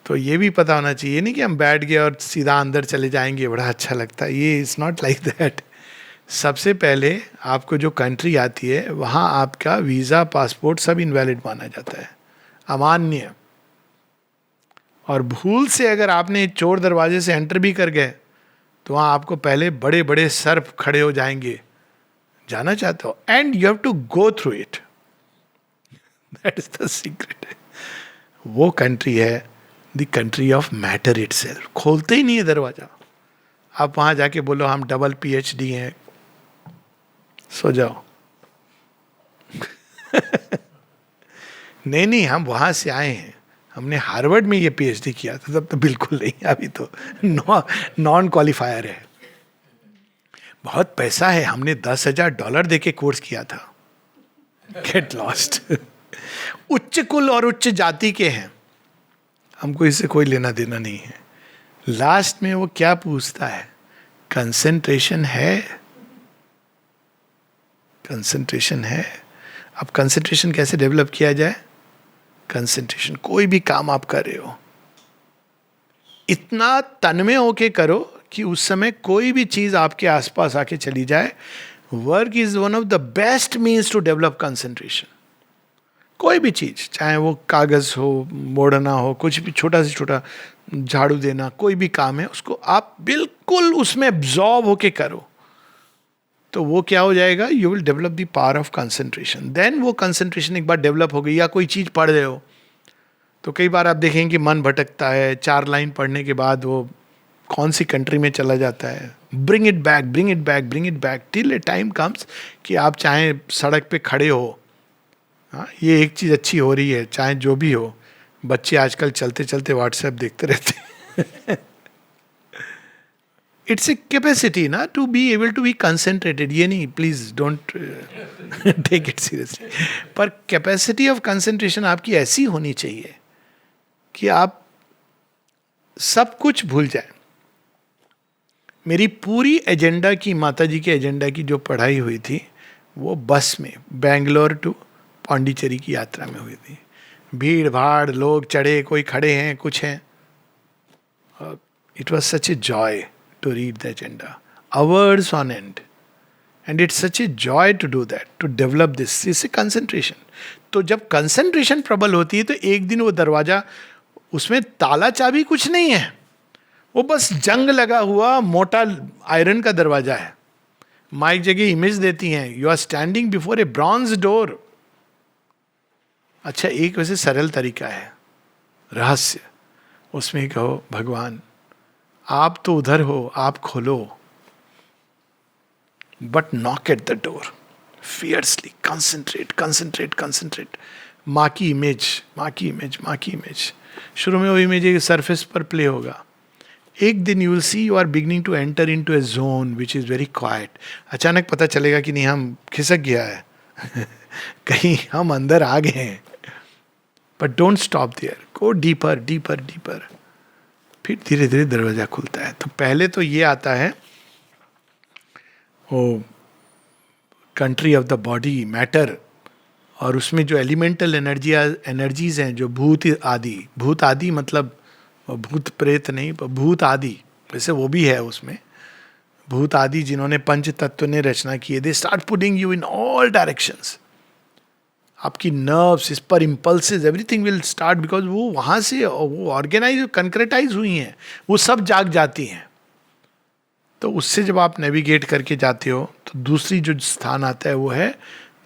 तो ये भी पता होना चाहिए. नहीं कि हम बैठ गए और सीधा अंदर चले जाएंगे, बड़ा अच्छा लगता है. ये इट्स नॉट लाइक दैट. सबसे पहले आपको जो कंट्री आती है वहाँ आपका वीज़ा, पासपोर्ट सब इनवैलिड माना जाता है, अमान्य. और भूल से अगर आपने चोर दरवाजे से एंटर भी कर गए तो वहाँ आपको पहले बड़े बड़े सर्प खड़े हो जाएंगे, जाना चाहते हो, and you have to go through it. That is the secret. वो कंट्री है the country of matter itself. खोलते ही नहीं है दरवाजा. आप वहाँ जाके बोलो हम डबल PhD हैं, सो जाओ. नहीं, हम वहाँ से आए हैं, हमने हार्वर्ड में ये PhD किया था. तब तो बिल्कुल नहीं, अभी तो नॉन क्वालिफायर है. बहुत पैसा है, हमने $10,000 देके कोर्स किया था. Get lost. उच्च कुल और उच्च जाति के हैं, हमको इससे कोई लेना देना नहीं है. लास्ट में वो क्या पूछता है, कंसंट्रेशन है. कंसंट्रेशन है. अब कंसंट्रेशन कैसे डेवलप किया जाए? कंसंट्रेशन, कोई भी काम आप कर रहे हो, इतना तन्मय होके करो कि उस समय कोई भी चीज आपके आसपास आके चली जाए. Work is one of the best means to develop concentration. कोई भी चीज, चाहे वो कागज हो, मोड़ना हो, कुछ भी छोटा से छोटा झाड़ू देना, कोई भी काम है, उसको आप बिल्कुल उसमें एब्जॉर्ब होके करो, तो वो क्या हो जाएगा, you will develop the power of concentration. Then वो कंसंट्रेशन एक बार डेवलप हो गई, या कोई चीज़ पढ़ रहे हो तो कई बार आप देखेंगे कि मन भटकता है, 4 लाइन पढ़ने के बाद वो कौन सी कंट्री में चला जाता है. Bring it back, bring it back, bring it back till A time comes कि आप चाहे सड़क पे खड़े हो, हाँ ये एक चीज़ अच्छी हो रही है, चाहे जो भी हो. बच्चे आजकल चलते चलते व्हाट्सएप देखते रहते हैं. इट्स ए कैपेसिटी ना to be able to be concentrated. ये नहीं, please don't take it seriously, पर कैपेसिटी ऑफ कंसंट्रेशन आपकी ऐसी होनी चाहिए कि आप सब कुछ भूल जाए. मेरी पूरी एजेंडा की, माता जी के एजेंडा की जो पढ़ाई हुई थी वो बस में बेंगलोर टू पांडिचेरी की यात्रा में हुई थी. भीड़ भाड़, लोग चढ़े, कोई खड़े हैं, कुछ हैं. It was such a joy to read the agenda, hours on end, and it's such a joy to do that, to develop this. It's a concentration. तो जब concentration प्रबल होती है तो एक दिन वो दरवाजा, उसमें ताला चाबी कुछ नहीं है, वो बस जंग लगा हुआ मोटा आयरन का दरवाजा है. माइक जगह इमेज देती हैं, you are standing before a bronze door. अच्छा, एक वैसे सरल तरीका है, रहस्य, उसमें कहो भगवान आप तो उधर हो, आप खोलो, but knock at the door fiercely, concentrate concentrate concentrate. माँ की इमेज, माँ की इमेज, माँ की इमेज। शुरू में वो इमेज एक सरफेस पर प्ले होगा, एक दिन you will see you are beginning to enter into a zone which is very quiet. अचानक पता चलेगा कि नहीं, हम खिसक गया है कहीं हम अंदर आ गए हैं। But don't stop there, go deeper deeper deeper. फिर धीरे धीरे दरवाजा खुलता है। तो पहले तो ये आता है वो country of the body, matter, और उसमें जो एलिमेंटल एनर्जीज हैं, जो भूत आदि मतलब भूत प्रेत नहीं, भूत आदि, वैसे वो भी है उसमें, भूत आदि जिन्होंने पंच तत्व ने रचना की है, they start putting you in all directions. आपकी नर्व्स इस पर, impulses, everything will start, because वो वहाँ से वो ऑर्गेनाइज कंक्रेटाइज हुई हैं, वो सब जाग जाती हैं। तो उससे जब आप नेविगेट करके जाते हो तो दूसरी जो स्थान आता है वो है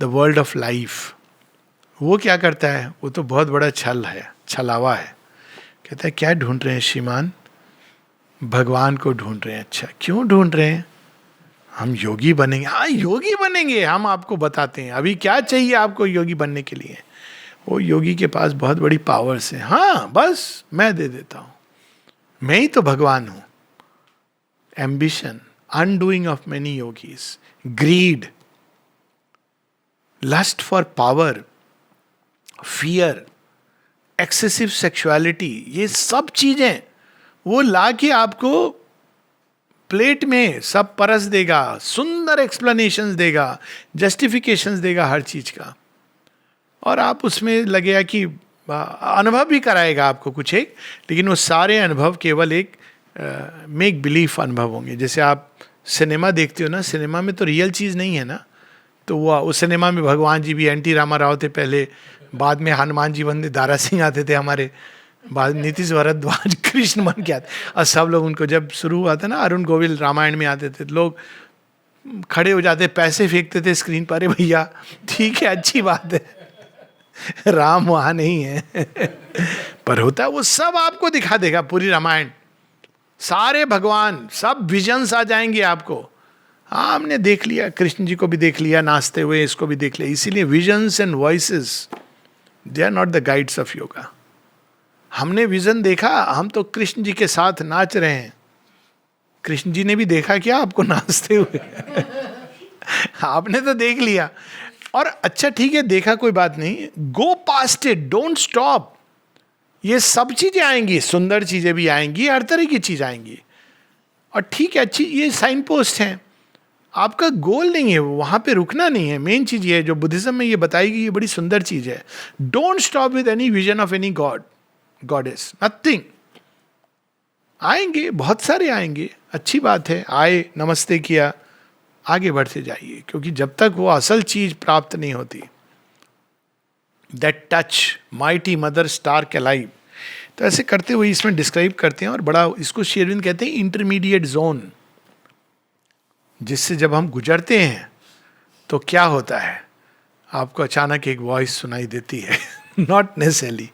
द वर्ल्ड ऑफ लाइफ। वो क्या करता है, वो तो बहुत बड़ा छल है, छलावा है। कहता है क्या ढूंढ रहे हैं श्रीमान? भगवान को ढूंढ रहे हैं। अच्छा, क्यों ढूंढ रहे हैं? हम योगी बनेंगे। हाँ, योगी बनेंगे, हम आपको बताते हैं। अभी क्या चाहिए आपको योगी बनने के लिए? वो योगी के पास बहुत बड़ी पावर्स हैं। हाँ, बस मैं दे देता हूँ, मैं ही तो भगवान हूँ। Ambition, undoing of many yogis, greed, lust for power, fear, excessive sexuality, ये सब चीजें वो ला के आपको प्लेट में सब परस देगा, सुंदर एक्सप्लेनेशंस देगा, जस्टिफिकेशंस देगा हर चीज का। और आप उसमें लगेगा कि अनुभव भी कराएगा आपको कुछ एक, लेकिन वो सारे अनुभव केवल एक मेक बिलीफ अनुभव होंगे। जैसे आप सिनेमा देखते हो ना, सिनेमा में तो रियल चीज़ नहीं है ना। तो वो उस सिनेमा में भगवान जी भी, एनटी रामा राव थे पहले, बाद में हनुमान जी बंदे, दारा सिंह आते थे हमारे, बाद नीतीश भारद्वाज कृष्ण बन के आते। और सब लोग उनको, जब शुरू हुआ था ना, अरुण गोविल रामायण में आते थे, लोग खड़े हो जाते, पैसे फेंकते थे स्क्रीन पर। अरे भैया ठीक है, अच्छी बात है, राम वहाँ नहीं है पर होता है वो सब आपको दिखा देगा, पूरी रामायण, सारे भगवान, सब विजन्स आ जाएंगे आपको। हाँ, हमने देख लिया, कृष्ण जी को भी देख लिया नाचते हुए, इसको भी देख लिया। इसीलिए visions and voices, they are not the guides of yoga. हमने विजन देखा, हम तो कृष्ण जी के साथ नाच रहे हैं। कृष्ण जी ने भी देखा क्या आपको नाचते हुए? आपने तो देख लिया। और अच्छा ठीक है, देखा, कोई बात नहीं, गो पास्ट इट, डोंट स्टॉप। ये सब चीजें आएंगी, सुंदर चीजें भी आएंगी, हर तरह की चीज आएंगी। और ठीक है, अच्छी, ये साइन पोस्ट हैं, आपका गोल नहीं है वहां पे रुकना नहीं है। मेन चीज ये है जो बुद्धिज्म में ये बताई गई, ये बड़ी सुंदर चीज है। Don't stop with any vision of any God, goddess, nothing. आएंगे, बहुत सारे आएंगे, अच्छी बात है, आए, नमस्ते किया, आगे बढ़ते जाइए, क्योंकि जब तक वो असल चीज प्राप्त नहीं होती, that touch mighty mother stark alive. तो ऐसे करते हुए इसमें डिस्क्राइब करते हैं, और बड़ा इसको शेरविंद कहते हैं इंटरमीडिएट जोन, जिससे जब हम गुजरते हैं तो क्या होता है, आपको अचानक एक वॉइस सुनाई देती है नॉट नेसेसरली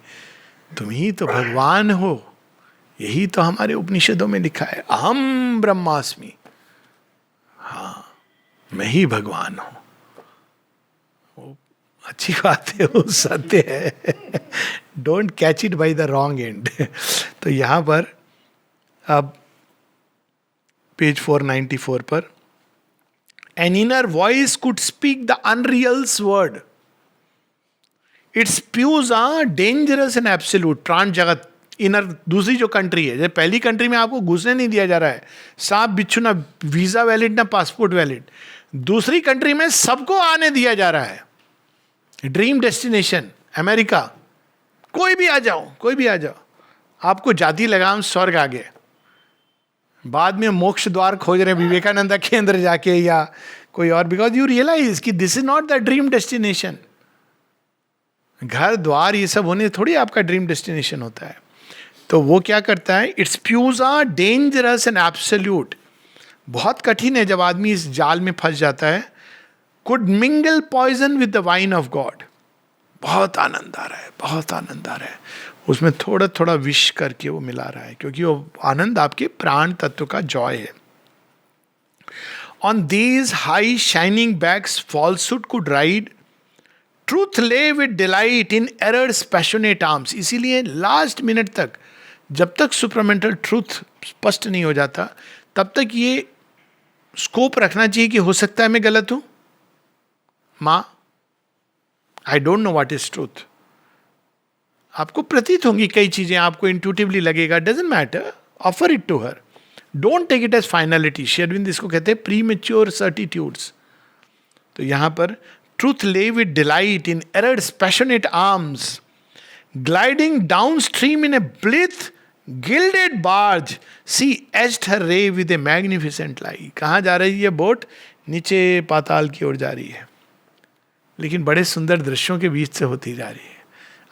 तुम ही तो भगवान हो, यही तो हमारे उपनिषदों में लिखा है, अहम ब्रह्मास्मि, हाँ मैं ही भगवान हूं। वो अच्छी बात है, वो सत्य है, don't catch it by the wrong and. तो यहां पर अब पेज 494 पर, an inner voice could speak the unreal's word. It spews dangerous and absolute, trance जगत, इनर, दूसरी जो कंट्री है, जैसे पहली कंट्री में आपको घुसने नहीं दिया जा रहा है, सांप बिच्छू, ना वीजा वैलिड ना पासपोर्ट वैलिड। दूसरी कंट्री में सबको आने दिया जा रहा है, ड्रीम डेस्टिनेशन अमेरिका, कोई भी आ जाओ, कोई भी आ जाओ, आपको जाति लगाम स्वर्ग आ गए। बाद में मोक्ष द्वार खोज रहे विवेकानंदा के अंदर जाके या कोई और, बिकॉज यू रियलाइज कि this is not the dream destination. घर द्वार ये सब होने थोड़ी आपका ड्रीम डेस्टिनेशन होता है। तो वो क्या करता है, its pews are dangerous and absolute. बहुत कठिन है जब आदमी इस जाल में फंस जाता है। Could mingle poison with the wine of God, बहुत आनंद आ रहा है, बहुत आनंद आ रहा है। उसमें थोड़ा थोड़ा विश करके वो मिला रहा है, क्योंकि वो आनंद आपके प्राण तत्व का जॉय है। On these high shining backs falsehood could ride, truth lay with delight in errors passionate arms. इसीलिए लास्ट मिनट तक, जब तक सुपरमेंटल ट्रूथ स्पष्ट नहीं हो जाता, तब तक ये स्कोप रखना चाहिए कि हो सकता है मैं गलत हूं मां, I don't know what is truth. आपको प्रतीत होंगी कई चीजें, आपको इंट्यूटिवली लगेगा, doesn't matter, offer it to her, don't take it as finality. Shri Aurobindo इसको कहते हैं प्रीमेच्योर सर्टिट्यूड्स। तो यहां पर truth lay with delight in errors passionate arms, gliding downstream in a blithe gilded barge, she edged her ray with A magnificent लाई। कहाँ जा रही है बोट? नीचे पाताल की ओर जा रही है, लेकिन बड़े सुंदर दृश्यों के बीच से होती जा रही है।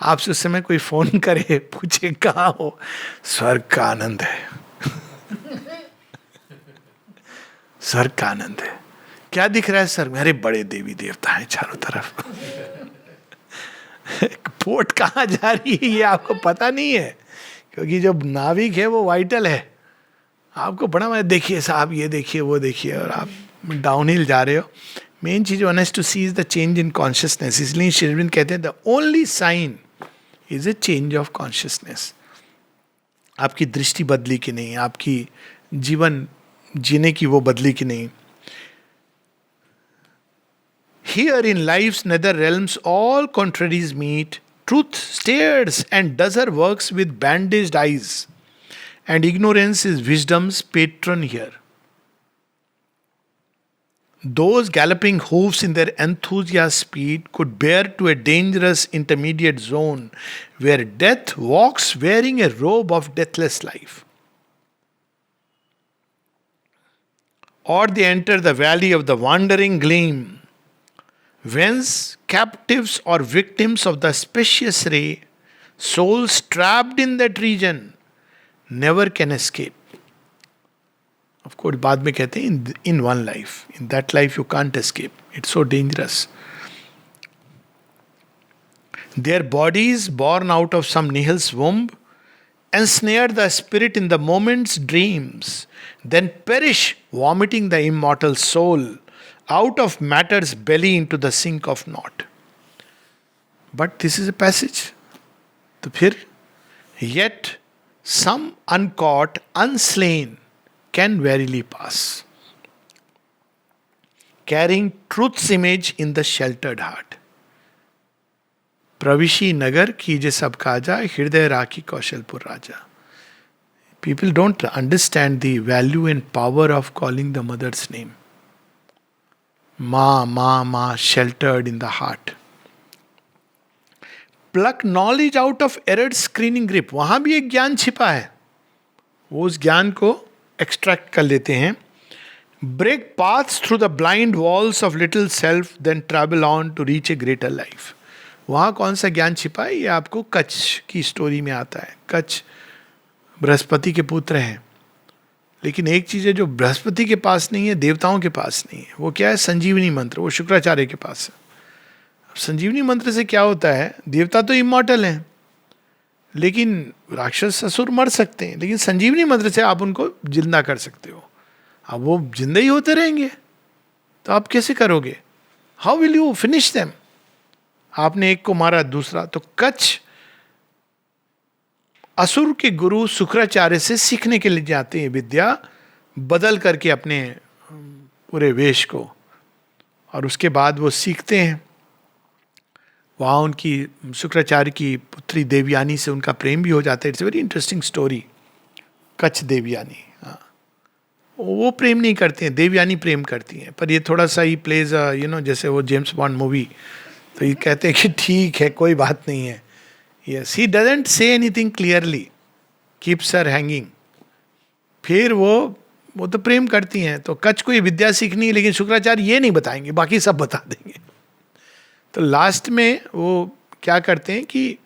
आपसे उस समय कोई फोन करे, पूछे कहाँ हो, स्वर्ग का आनंद है, स्वर्ग का आनंद है। क्या दिख रहा है सर? मेरे बड़े देवी देवता हैं चारों तरफ। बोट कहाँ जा रही है ये आपको पता नहीं है, क्योंकि जो नाविक है वो वाइटल है। आपको बड़ा मैं देखिए साहब, ये देखिए वो देखिए, और आप डाउनहिल जा रहे हो। मेन चीज one has to see is the change in consciousness. इसलिए श्री अरविंद कहते हैं the only sign is a change of consciousness. आपकी दृष्टि बदली कि नहीं, आपकी जीवन जीने की वो बदली कि नहीं। Here in life's nether realms all contraries meet. Truth stares and does her works with bandaged eyes, and ignorance is wisdom's patron here. Those galloping hoofs in their enthusiast speed could bear to a dangerous intermediate zone where death walks wearing a robe of deathless life. Or they enter the valley of the wandering gleam, whence captives or victims of the spacious ray, souls trapped in that region, never can escape. Of course, बाद में कहते हैं in one life, in that life you can't escape. It's so dangerous. Their bodies born out of some nihil's womb ensnare the spirit in the moment's dreams, then perish, vomiting the immortal soul out of matter's belly into the sink of naught. But this is a passage. तो फिर yet some uncaught, unslain can verily pass, carrying truth's image in the sheltered heart. प्रविशी नगर कीजे सब काजा, हृदय राखी कौशलपुर राजा. People don't understand the value and power of calling the mother's name. Ma, Ma, Ma, sheltered in the heart. Pluck knowledge out of error's screening grip. वहां भी एक ज्ञान छिपा है, वो उस ज्ञान को एक्सट्रैक्ट कर लेते हैं. Break paths through the blind walls of little self, then travel on to reach a greater life. वहां कौन सा ज्ञान छिपा है? ये आपको कच्छ की स्टोरी में आता है. कच्छ बृहस्पति के पुत्र हैं, लेकिन एक चीज है जो बृहस्पति के पास नहीं है, देवताओं के पास नहीं है. वो क्या है? संजीवनी मंत्र. वो शुक्राचार्य के पास है. अब संजीवनी मंत्र से क्या होता है? देवता तो इमॉर्टल हैं, लेकिन राक्षस असुर मर सकते हैं, लेकिन संजीवनी मंत्र से आप उनको जिंदा कर सकते हो. अब वो जिंदा ही होते रहेंगे तो आप कैसे करोगे? How will you finish them? आपने एक को मारा, दूसरा. तो कच्छ असुर के गुरु शुक्राचार्य से सीखने के लिए जाते हैं विद्या, बदल करके अपने पूरे वेश को, और उसके बाद वो सीखते हैं. वहाँ उनकी शुक्राचार्य की पुत्री देवयानी से उनका प्रेम भी हो जाता है. It's very interesting story. Kacha Devayani, हाँ, वो प्रेम नहीं करते हैं, देवयानी प्रेम करती हैं. पर ये थोड़ा सा ही प्लेज जैसे वो जेम्स बॉन्ड मूवी, तो ये कहते हैं कि ठीक है, कोई बात नहीं है. Yes, he doesn't say anything clearly, keeps her hanging. फिर वो तो प्रेम करती हैं. तो कच्छ को ये विद्या सीखनी है, लेकिन शुक्राचार्य ये नहीं बताएंगे, बाकी सब बता देंगे. तो लास्ट में वो क्या करते हैं कि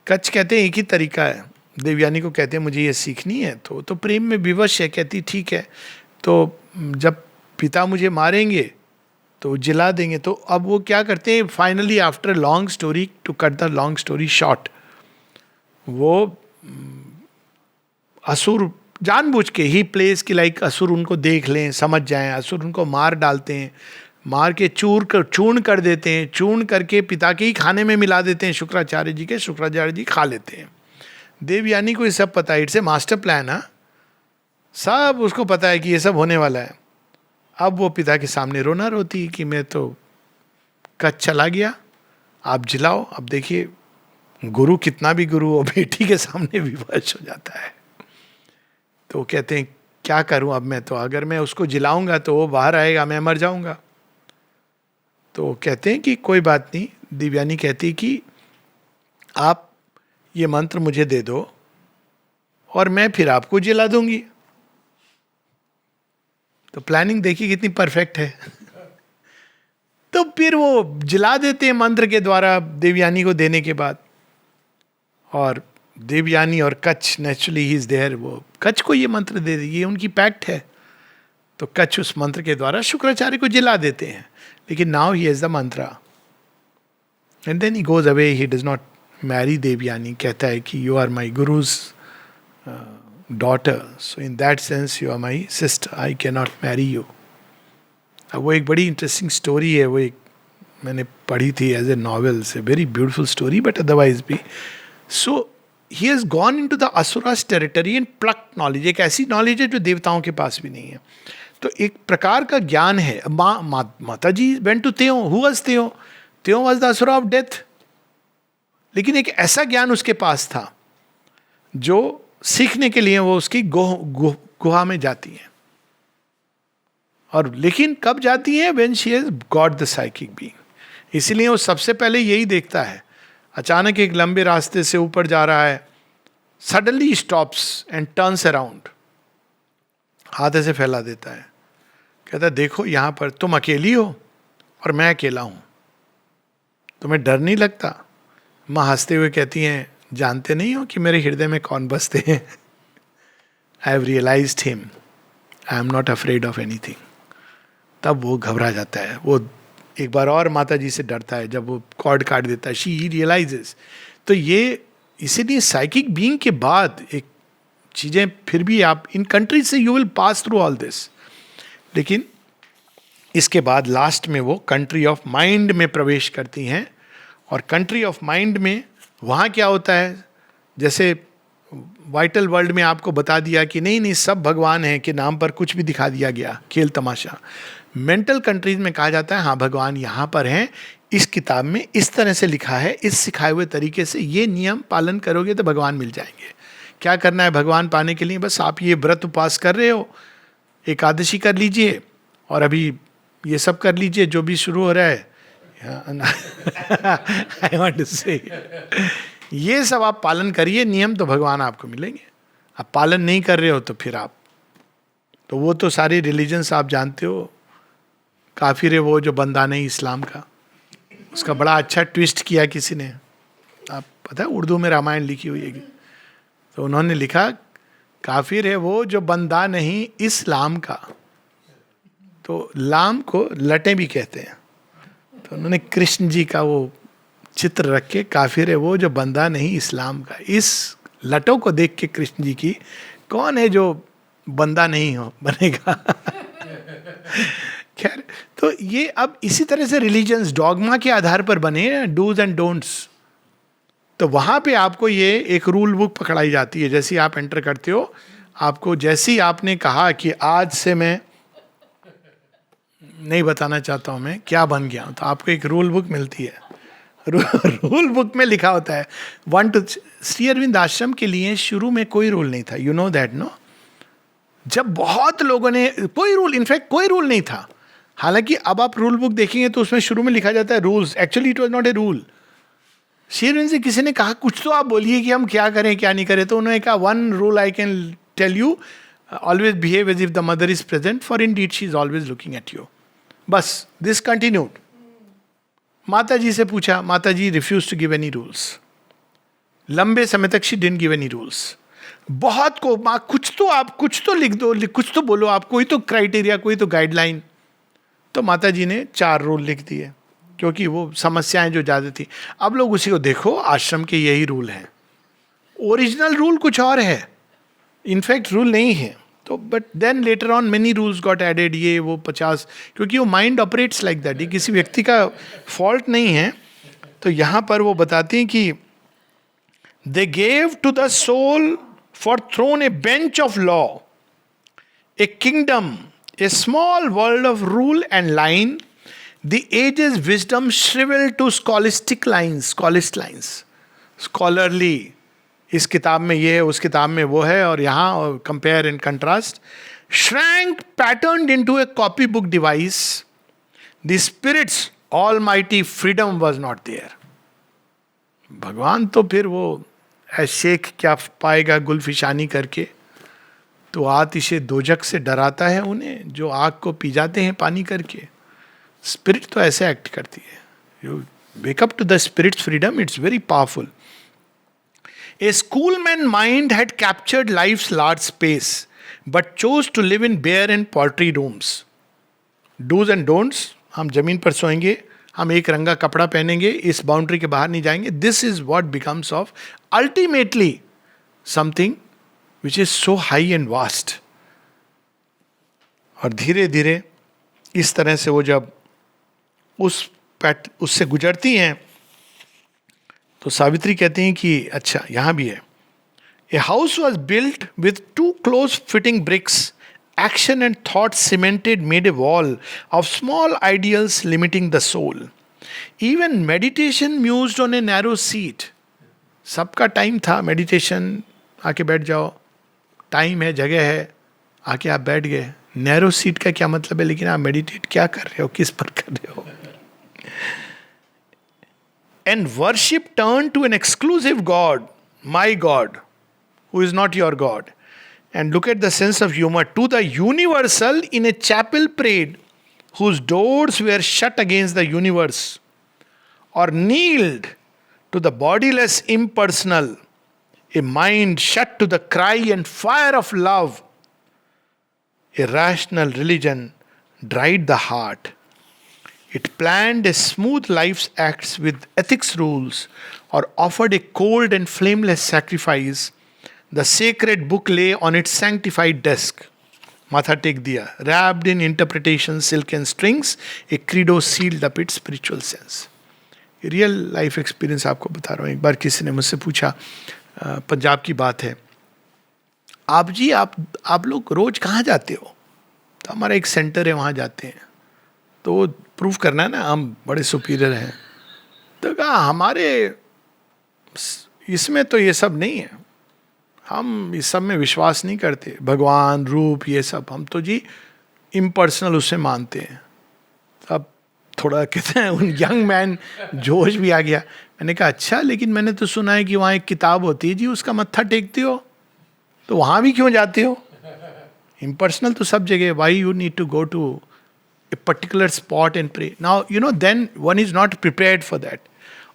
कच्छ कहते हैं एक ही तरीका है. देवयानी को कहते हैं मुझे ये सीखनी है. तो प्रेम में विवश है, कहती ठीक है, तो जब पिता मुझे मारेंगे तो जिला देंगे। तो अब वो क्या करते हैं, finally after long story, to cut the long story short, वो असुर जानबूझ के ही प्लेस की लाइक असुर उनको देख लें, समझ जाएं, असुर उनको मार डालते हैं, मार के चूर्ण कर देते हैं, चूर्ण करके पिता के ही खाने में मिला देते हैं शुक्राचार्य जी के, शुक्राचार्य जी खा लेते हैं। देवयानी को ये सब पता है, इट्स ए मास्टर प्लान। हाँ, सब उसको पता है कि ये सब होने वाला है। अब वो पिता के सामने रोना रोती कि मैं तो कच्छ चला गया, आप जिलाओ। अब देखिए गुरु कितना भी गुरु हो, बेटी के सामने विवश हो जाता है। तो वो कहते हैं क्या करूं अब मैं, तो अगर मैं उसको जिलाऊंगा तो वो बाहर आएगा, मैं मर जाऊंगा। तो कहते हैं कि कोई बात नहीं। दिव्यानी कहती कि आप ये मंत्र मुझे दे दो और मैं फिर आपको जिला दूंगी। तो प्लानिंग देखिए कितनी परफेक्ट है। तो फिर वो जिला देते हैं मंत्र के द्वारा देवयानी को देने के बाद। और देवयानी और कच्छ, नेचुरली ही इज देयर, वो कच्छ को ये मंत्र दे दी, ये उनकी पैक्ट है। तो कच्छ उस मंत्र के द्वारा शुक्राचार्य को जिला देते हैं। लेकिन now he is the mantra and then he goes away, he does not marry Devayani. कहता है कि you are my guru's daughter, so in that sense you are my sister, I can not marry you. अब वो एक बड़ी interesting story है, वो एक मैंने पढ़ी थी एज ए नॉवेल, से very beautiful story, but otherwise भी so he has gone into the asuras territory and plucked knowledge. एक ऐसी नॉलेज है जो देवताओं के पास भी नहीं है। तो एक प्रकार का ज्ञान है। माता जी वेंट टू त्यों, हु वाज त्यों? त्यों was the asura of death. लेकिन एक ऐसा ज्ञान उसके पास था जो सीखने के लिए वो उसकी गुहा में जाती है। और लेकिन कब जाती है? When she has got the psychic being. इसीलिए वो सबसे पहले यही देखता है। अचानक एक लंबे रास्ते से ऊपर जा रहा है, suddenly stops and turns around, हाथ ऐसे फैला देता है, कहता है देखो यहां पर तुम अकेली हो और मैं अकेला हूं, तुम्हें डर नहीं लगता? माँ हंसते हुए कहती हैं जानते नहीं हो कि मेरे हृदय में कौन बसते हैं? I have realized him, I am not afraid of anything. तब वो घबरा जाता है, वो एक बार और माता जी से डरता है जब वो कॉर्ड काट देता है। She realizes. तो ये इसीलिए साइकिक बीइंग के बाद एक चीज़ें फिर भी आप इन कंट्रीज से you will pass through all this, लेकिन इसके बाद लास्ट में वो कंट्री ऑफ माइंड में प्रवेश करती हैं। और कंट्री ऑफ माइंड में वहाँ क्या होता है, जैसे वाइटल वर्ल्ड में आपको बता दिया कि नहीं नहीं सब भगवान हैं के नाम पर कुछ भी दिखा दिया गया, खेल तमाशा। मेंटल कंट्रीज में कहा जाता है हाँ भगवान यहाँ पर हैं, इस किताब में इस तरह से लिखा है, इस सिखाए हुए तरीके से ये नियम पालन करोगे तो भगवान मिल जाएंगे। क्या करना है भगवान पाने के लिए? बस आप ये व्रत उपास कर रहे हो, एकादशी कर लीजिए और अभी ये सब कर लीजिए जो भी शुरू हो रहा है। आई वांट टू से ये सब आप पालन करिए नियम, तो भगवान आपको मिलेंगे। आप पालन नहीं कर रहे हो तो फिर आप तो वो तो सारे रिलीजन्स आप जानते हो, काफिर है वो जो बंदा नहीं इस्लाम का। उसका बड़ा अच्छा ट्विस्ट किया किसी ने, आप पता है उर्दू में रामायण लिखी हुई है, तो उन्होंने लिखा काफिर है वो जो बंदा नहीं इस्लाम का। तो लाम को लटें भी कहते हैं, तो उन्होंने कृष्ण जी का वो चित्र रख के काफिर है वो जो बंदा नहीं इस्लाम का। इस लटों को देख के कृष्ण जी की कौन है जो बंदा नहीं हो बनेगा। खैर, तो ये अब इसी तरह से रिलीजन्स डॉगमा के आधार पर बने, डूज एंड डोंट्स। तो वहां पे आपको ये एक रूल बुक पकड़ाई जाती है। जैसे आप एंटर करते हो, आपको जैसे ही आपने कहा कि आज से मैं नहीं बताना चाहता हूं मैं क्या बन गया हूं, तो आपको एक रूल बुक मिलती है। रूल बुक में लिखा होता है 1 to 3। श्री अरविंद आश्रम के लिए शुरू में कोई रूल नहीं था, यू नो दैट नो। जब बहुत लोगों ने कोई रूल, इनफैक्ट कोई रूल नहीं था। हालांकि अब आप रूल बुक देखेंगे तो उसमें शुरू में लिखा जाता है rules, actually it was not a rule. Shri Aurobindo से किसी ने कहा कुछ तो आप बोलिए कि हम क्या करें क्या नहीं करें, तो उन्होंने कहा 1 rule I can tell you, always behave as if the mother is present, for indeed she is always looking at you. बस दिस कंटिन्यूड। माता जी से पूछा, Mata ji refuse to give any rules. लंबे समय तक she didn't give any rules. बहुत को कुछ तो आप कुछ तो लिख दो, कुछ तो बोलो, आप कोई तो क्राइटेरिया, कोई तो गाइडलाइन। तो माता जी ने 4 रूल लिख दिए, क्योंकि वो समस्याएं जो ज़्यादा थी। अब लोग उसी को देखो, आश्रम के यही रूल हैं, ओरिजिनल रूल कुछ और है, इनफैक्ट रूल नहीं है। तो but then later on many rules got added, ये वो 50, क्योंकि वो माइंड ऑपरेट्स लाइक दैट, ये किसी व्यक्ति का फॉल्ट नहीं है। तो यहाँ पर वो बताते हैं कि they gave to the soul for throne a bench of law, a kingdom, a small world of rule and line, the ages wisdom shrivel to scholastic lines, scholastic lines, scholarly, इस किताब में ये है, उस किताब में वो है, और यहाँ और compare and contrast, shrank patterned into a copy book device, the spirit's almighty freedom was not there. भगवान तो फिर वो शेख क्या पाएगा गुलफिशानी करके, तो आतिशे दोजक से डराता है उन्हें जो आग को पी जाते हैं पानी करके। स्पिरिट तो ऐसे एक्ट करती है, you wake up to the spirit's freedom, it's very powerful. A schoolman mind had captured life's large space, but chose to live in bare and paltry rooms. Do's and don'ts, हम जमीन पर सोएंगे, हम एक रंगा कपड़ा पहनेंगे, इस बाउंड्री के बाहर नहीं जाएंगे. This is what becomes of ultimately something which is so high and vast. और धीरे धीरे इस तरह से वो जब उससे गुजरती हैं तो सावित्री कहती हैं कि अच्छा यहां भी है. A house was built with 2 close fitting bricks, action and thought cemented made a wall of small ideals limiting the soul. Even meditation mused on a narrow seat. सबका टाइम था मेडिटेशन, आके बैठ जाओ, टाइम है, जगह है, आके आप बैठ गए. नैरो सीट का क्या मतलब है, लेकिन आप मेडिटेट क्या कर रहे हो, किस पर कर रहे हो. And worship turned to an exclusive God, my God, who is not your God. And look at the sense of humor. To the universal in a chapel prayed, whose doors were shut against the universe. Or kneeled to the bodiless impersonal, a mind shut to the cry and fire of love. A rational religion dried the heart. It planned a smooth life's acts with ethics rules, or offered a cold and flameless sacrifice. The sacred book lay on its sanctified desk. Matha tek diya. Wrapped in interpretation, silk and strings, a credo sealed up its spiritual sense. Real life experience आपको बता रहा हूँ. एक बार किसी ने मुझसे पूछा, पंजाब की बात है, आप जी आप लोग रोज कहाँ जाते हो. तो हमारा एक सेंटर है, वहाँ जाते हैं. तो प्रूव करना है ना हम बड़े सुपीरियर हैं. तो कहा हमारे इसमें तो ये सब नहीं है, हम इस सब में विश्वास नहीं करते, भगवान रूप ये सब, हम तो जी इम्पर्सनल उससे मानते हैं. अब थोड़ा कहते हैं उन यंग मैन जोश भी आ गया. मैंने कहा अच्छा, लेकिन मैंने तो सुना है कि वहाँ एक किताब होती है जी, उसका मत्था टेकते हो, तो वहाँ भी क्यों जाते हो. इम्पर्सनल तो सब जगह. Why you need to go to a particular spot and pray. Now, then one is not prepared for that.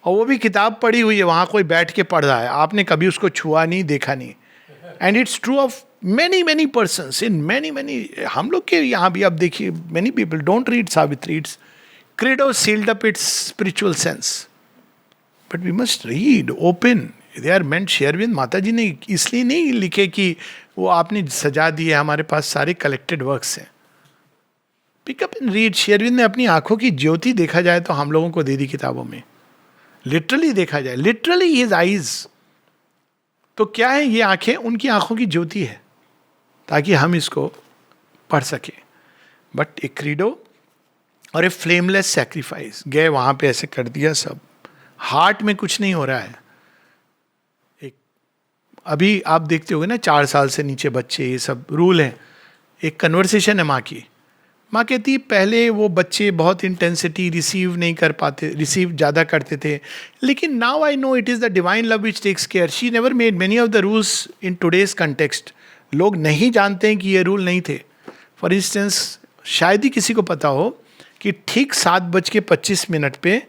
और वो भी किताब पढ़ी हुई है, वहाँ कोई बैठ के पढ़ रहा है, आपने कभी उसको छुआ नहीं, देखा नहीं. And it's true of many persons in many. हम लोग के यहाँ भी आप देखिए, many people don't read Savitri. It's credo sealed up its spiritual sense. But we must read, open. They are meant. शेरविंद माता जी ने इसलिए नहीं लिखे कि वो आपने सजा दिए, हमारे पास सारे कलेक्टेड वर्क्स हैं. Pickup and read. शेरविंद ने अपनी आंखों की ज्योति देखा जाए तो हम लोगों को दे दी किताबों में. लिटरली देखा जाए, लिटरली हिज आईज. तो क्या है ये आंखें, उनकी आंखों की ज्योति है, ताकि हम इसको पढ़ सके. बट ए क्रीडो और ए फ्लेमलेस सैक्रिफाइस. गए वहां पे ऐसे कर दिया सब, हार्ट में कुछ नहीं हो रहा है. एक अभी आप देखते होगे ना, 4 साल से नीचे बच्चे, ये सब रूल है. एक कन्वर्सेशन है माँ की. माँ कहती पहले वो बच्चे बहुत इंटेंसिटी रिसीव नहीं कर पाते, रिसीव ज़्यादा करते थे, लेकिन now I know it is the divine love which takes care. She never made many of the rules in today's context. लोग नहीं जानते हैं कि ये रूल नहीं थे. फॉर इंस्टेंस, शायद ही किसी को पता हो कि ठीक 7:25 पे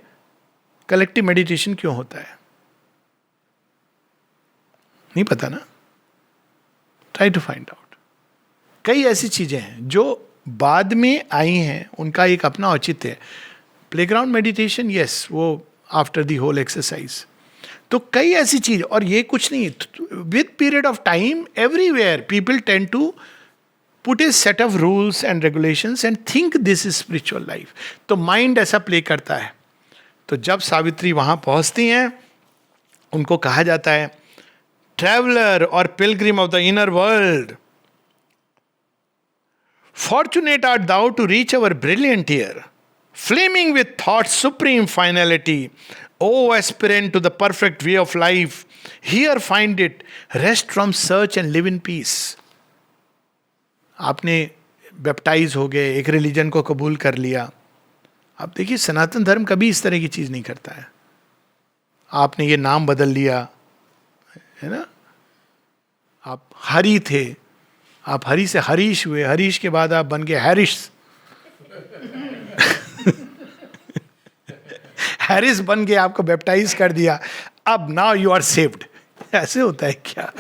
कलेक्टिव मेडिटेशन क्यों होता है. नहीं पता ना. Try to find out. कई ऐसी चीज़ें हैं जो बाद में आई हैं उनका एक अपना औचित्य है. प्लेग्राउंड मेडिटेशन, यस, वो आफ्टर दी होल एक्सरसाइज. तो कई ऐसी चीज, और ये कुछ नहीं, with period of time everywhere people tend to put a set of rules and regulations and think this is spiritual life. तो माइंड ऐसा प्ले करता है. तो जब सावित्री वहां पहुंचती हैं, उनको कहा जाता है ट्रैवलर और pilgrim of the inner world, fortunate art thou to reach our brilliant year, flaming with thought supreme finality, O aspirant to the perfect way of life, here find it, rest from search and live in peace. आपने baptize हो गए, एक religion को कबूल कर लिया. आप देखिए, सनातन धर्म कभी इस तरह की चीज नहीं करता है. आपने ये नाम बदल लिया, है ना, आप हरि थे, आप हरि से हरीश हुए, हरीश के बाद आप बन गए हैरिस. हैरिस बन गए, आपको बैप्टाइज कर दिया, अब नाउ यू आर सेव्ड. ऐसे होता है क्या?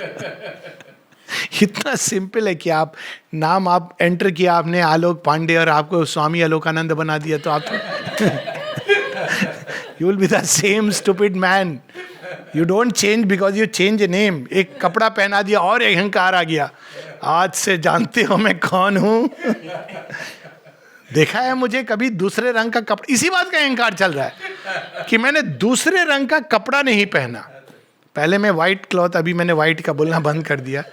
इतना सिंपल है कि आप नाम आप एंटर किया आपने आलोक पांडे और आपको स्वामी आलोकानंद बना दिया, तो आप you will be the same stupid man. You don't change because you change a name. एक कपड़ा पहना दिया और अहंकार आ गया, आज से जानते हो मैं कौन हूं. देखा है मुझे कभी दूसरे रंग का कपड़ा, इसी बात का अहंकार चल रहा है कि मैंने दूसरे रंग का कपड़ा नहीं पहना. पहले मैं व्हाइट क्लॉथ, अभी मैंने व्हाइट का बोलना बंद कर दिया.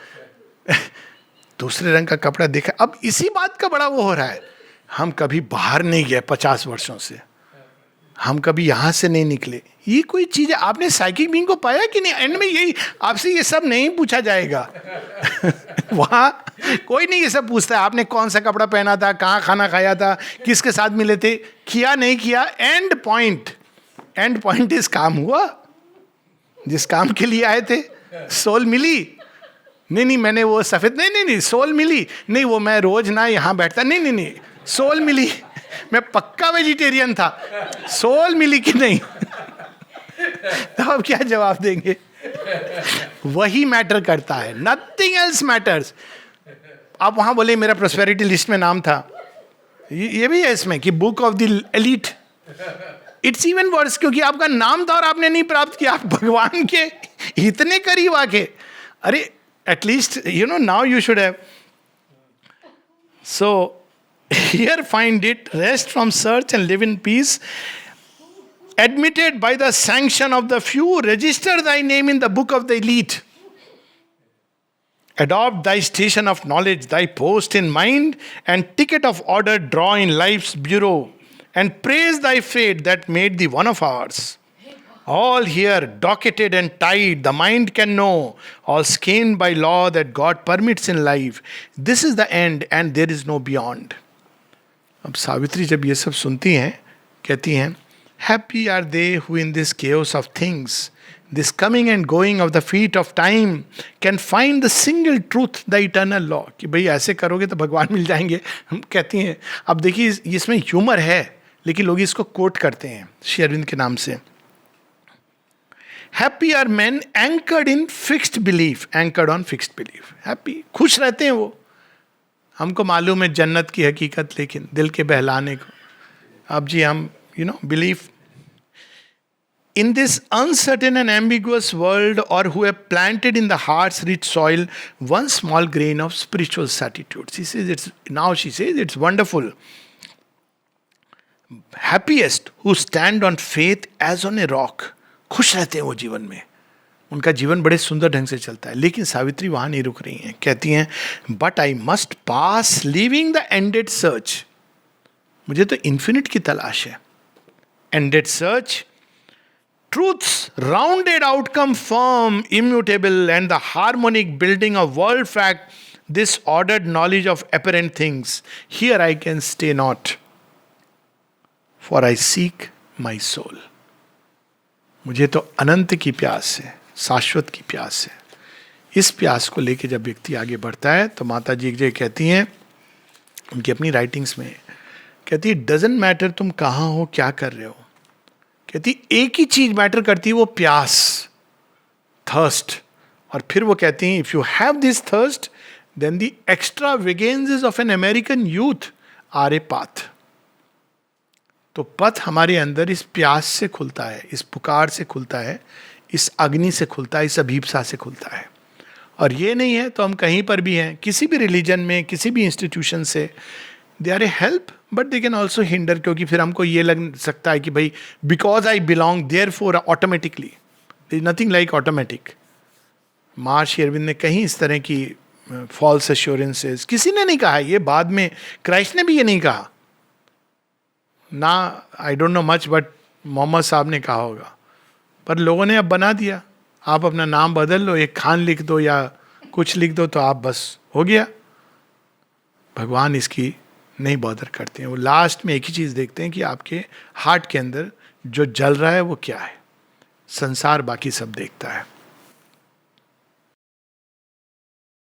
दूसरे रंग का कपड़ा देखा, अब इसी बात का बड़ा वो हो रहा है. हम कभी बाहर नहीं गए 50 वर्षों से, हम कभी यहां से नहीं निकले. ये कोई चीज है? आपने साइकिक बीइंग को पाया कि नहीं? एंड में यही आपसे ये सब नहीं पूछा जाएगा. वहां कोई नहीं ये सब पूछता है आपने कौन सा कपड़ा पहना था, कहाँ खाना खाया था, किसके साथ मिले थे, किया नहीं किया. एंड पॉइंट इज काम हुआ. जिस काम के लिए आए थे, सोल मिली. नहीं, मैंने वो सफेद, नहीं, सोल मिली. नहीं, वो मैं रोज ना यहाँ बैठता, नहीं, सोल मिली. मैं पक्का वेजिटेरियन था, सोल मिली कि नहीं? तो अब क्या जवाब देंगे? वही मैटर करता है, नथिंग एल्स मैटर्स. आप वहां बोले मेरा प्रोस्पेरिटी लिस्ट में नाम था, ये भी है इसमें कि book of the elite. It's even worse, क्योंकि आपका नाम था और आपने नहीं प्राप्त किया. आप भगवान के इतने करीब आके, अरे at least you know now you should have. So here find it, rest from search and live in peace, admitted by the sanction of the few, register thy name in the book of the elite, adopt thy station of knowledge, thy post in mind, and ticket of order draw in life's bureau, and praise thy fate that made thee one of ours. All here docketed and tied, the mind can know, all scanned by law that God permits in life. This is the end and there is no beyond. अब सावित्री जब ये सब सुनती हैं, कहती हैं happy are they who in this chaos of things, this coming and going of the feet of time, can find the single truth the eternal law. कि भाई ऐसे करोगे तो भगवान मिल जाएंगे. हम कहती हैं, अब देखिए इसमें ह्यूमर है, लेकिन लोग इसको कोट करते हैं श्री अरविंद के नाम से. Happy are man anchored in fixed belief, anchored on fixed belief. Happy, खुश रहते हैं वो. हमको मालूम है जन्नत की हकीकत, लेकिन दिल के बहलाने को अब जी हम belief in this uncertain and ambiguous world, or who have planted in the heart's rich soil one small grain of spiritual certitude. She says it's wonderful. Happiest who stand on faith as on a rock. खुश रहते हैं वो जीवन में, उनका जीवन बड़े सुंदर ढंग से चलता है. लेकिन सावित्री वहां नहीं रुक रही हैं, कहती हैं but I must pass leaving the ended search. मुझे तो इन्फिनिट की तलाश है. Ended search, truth's rounded outcome firm, immutable, and the harmonic building of world fact, this ordered knowledge of apparent things. Here I can stay not, for I seek my soul. मुझे तो अनंत की प्यास है, शाश्वत की प्यास है. इस प्यास को लेके जब व्यक्ति आगे बढ़ता है तो माता जी एक जगह कहती हैं, उनकी अपनी राइटिंग्स में कहती है, डजंट मैटर तुम कहाँ हो, क्या कर रहे हो. कहती एक ही चीज मैटर करती है, वो प्यास, थर्स्ट. और फिर वो कहती हैं, if you have this thirst then the extravagances of an American youth are a path. तो पथ हमारे अंदर इस प्यास से खुलता है, इस पुकार से खुलता है, इस अग्नि से खुलता है, इस अभीप्सा से खुलता है। और ये नहीं है तो हम कहीं पर भी हैं, किसी भी रिलीजन में, किसी भी इंस्टीट्यूशन से, they are a help but they can also hinder, क्योंकि फिर हमको ये लग सकता है कि भाई because I belong there for automatically, there is nothing like automatic. Maharshi Aurobindo ने कहीं इस तरह की फॉल्स एश्योरेंसेस, किसी ने नहीं कहा ये, बाद में क्राइस्ट ने भी ये नहीं कहा ना, I don't know much but Mohammad Sahab ने कहा होगा, पर लोगों ने अब बना दिया। आप अपना नाम बदल लो, एक खान लिख दो या कुछ लिख दो तो आप बस हो गया। भगवान इसकी नहीं बॉदर करते हैं, वो लास्ट में एक ही चीज़ देखते हैं कि आपके हार्ट के अंदर जो जल रहा है वो क्या है। संसार बाकी सब देखता है।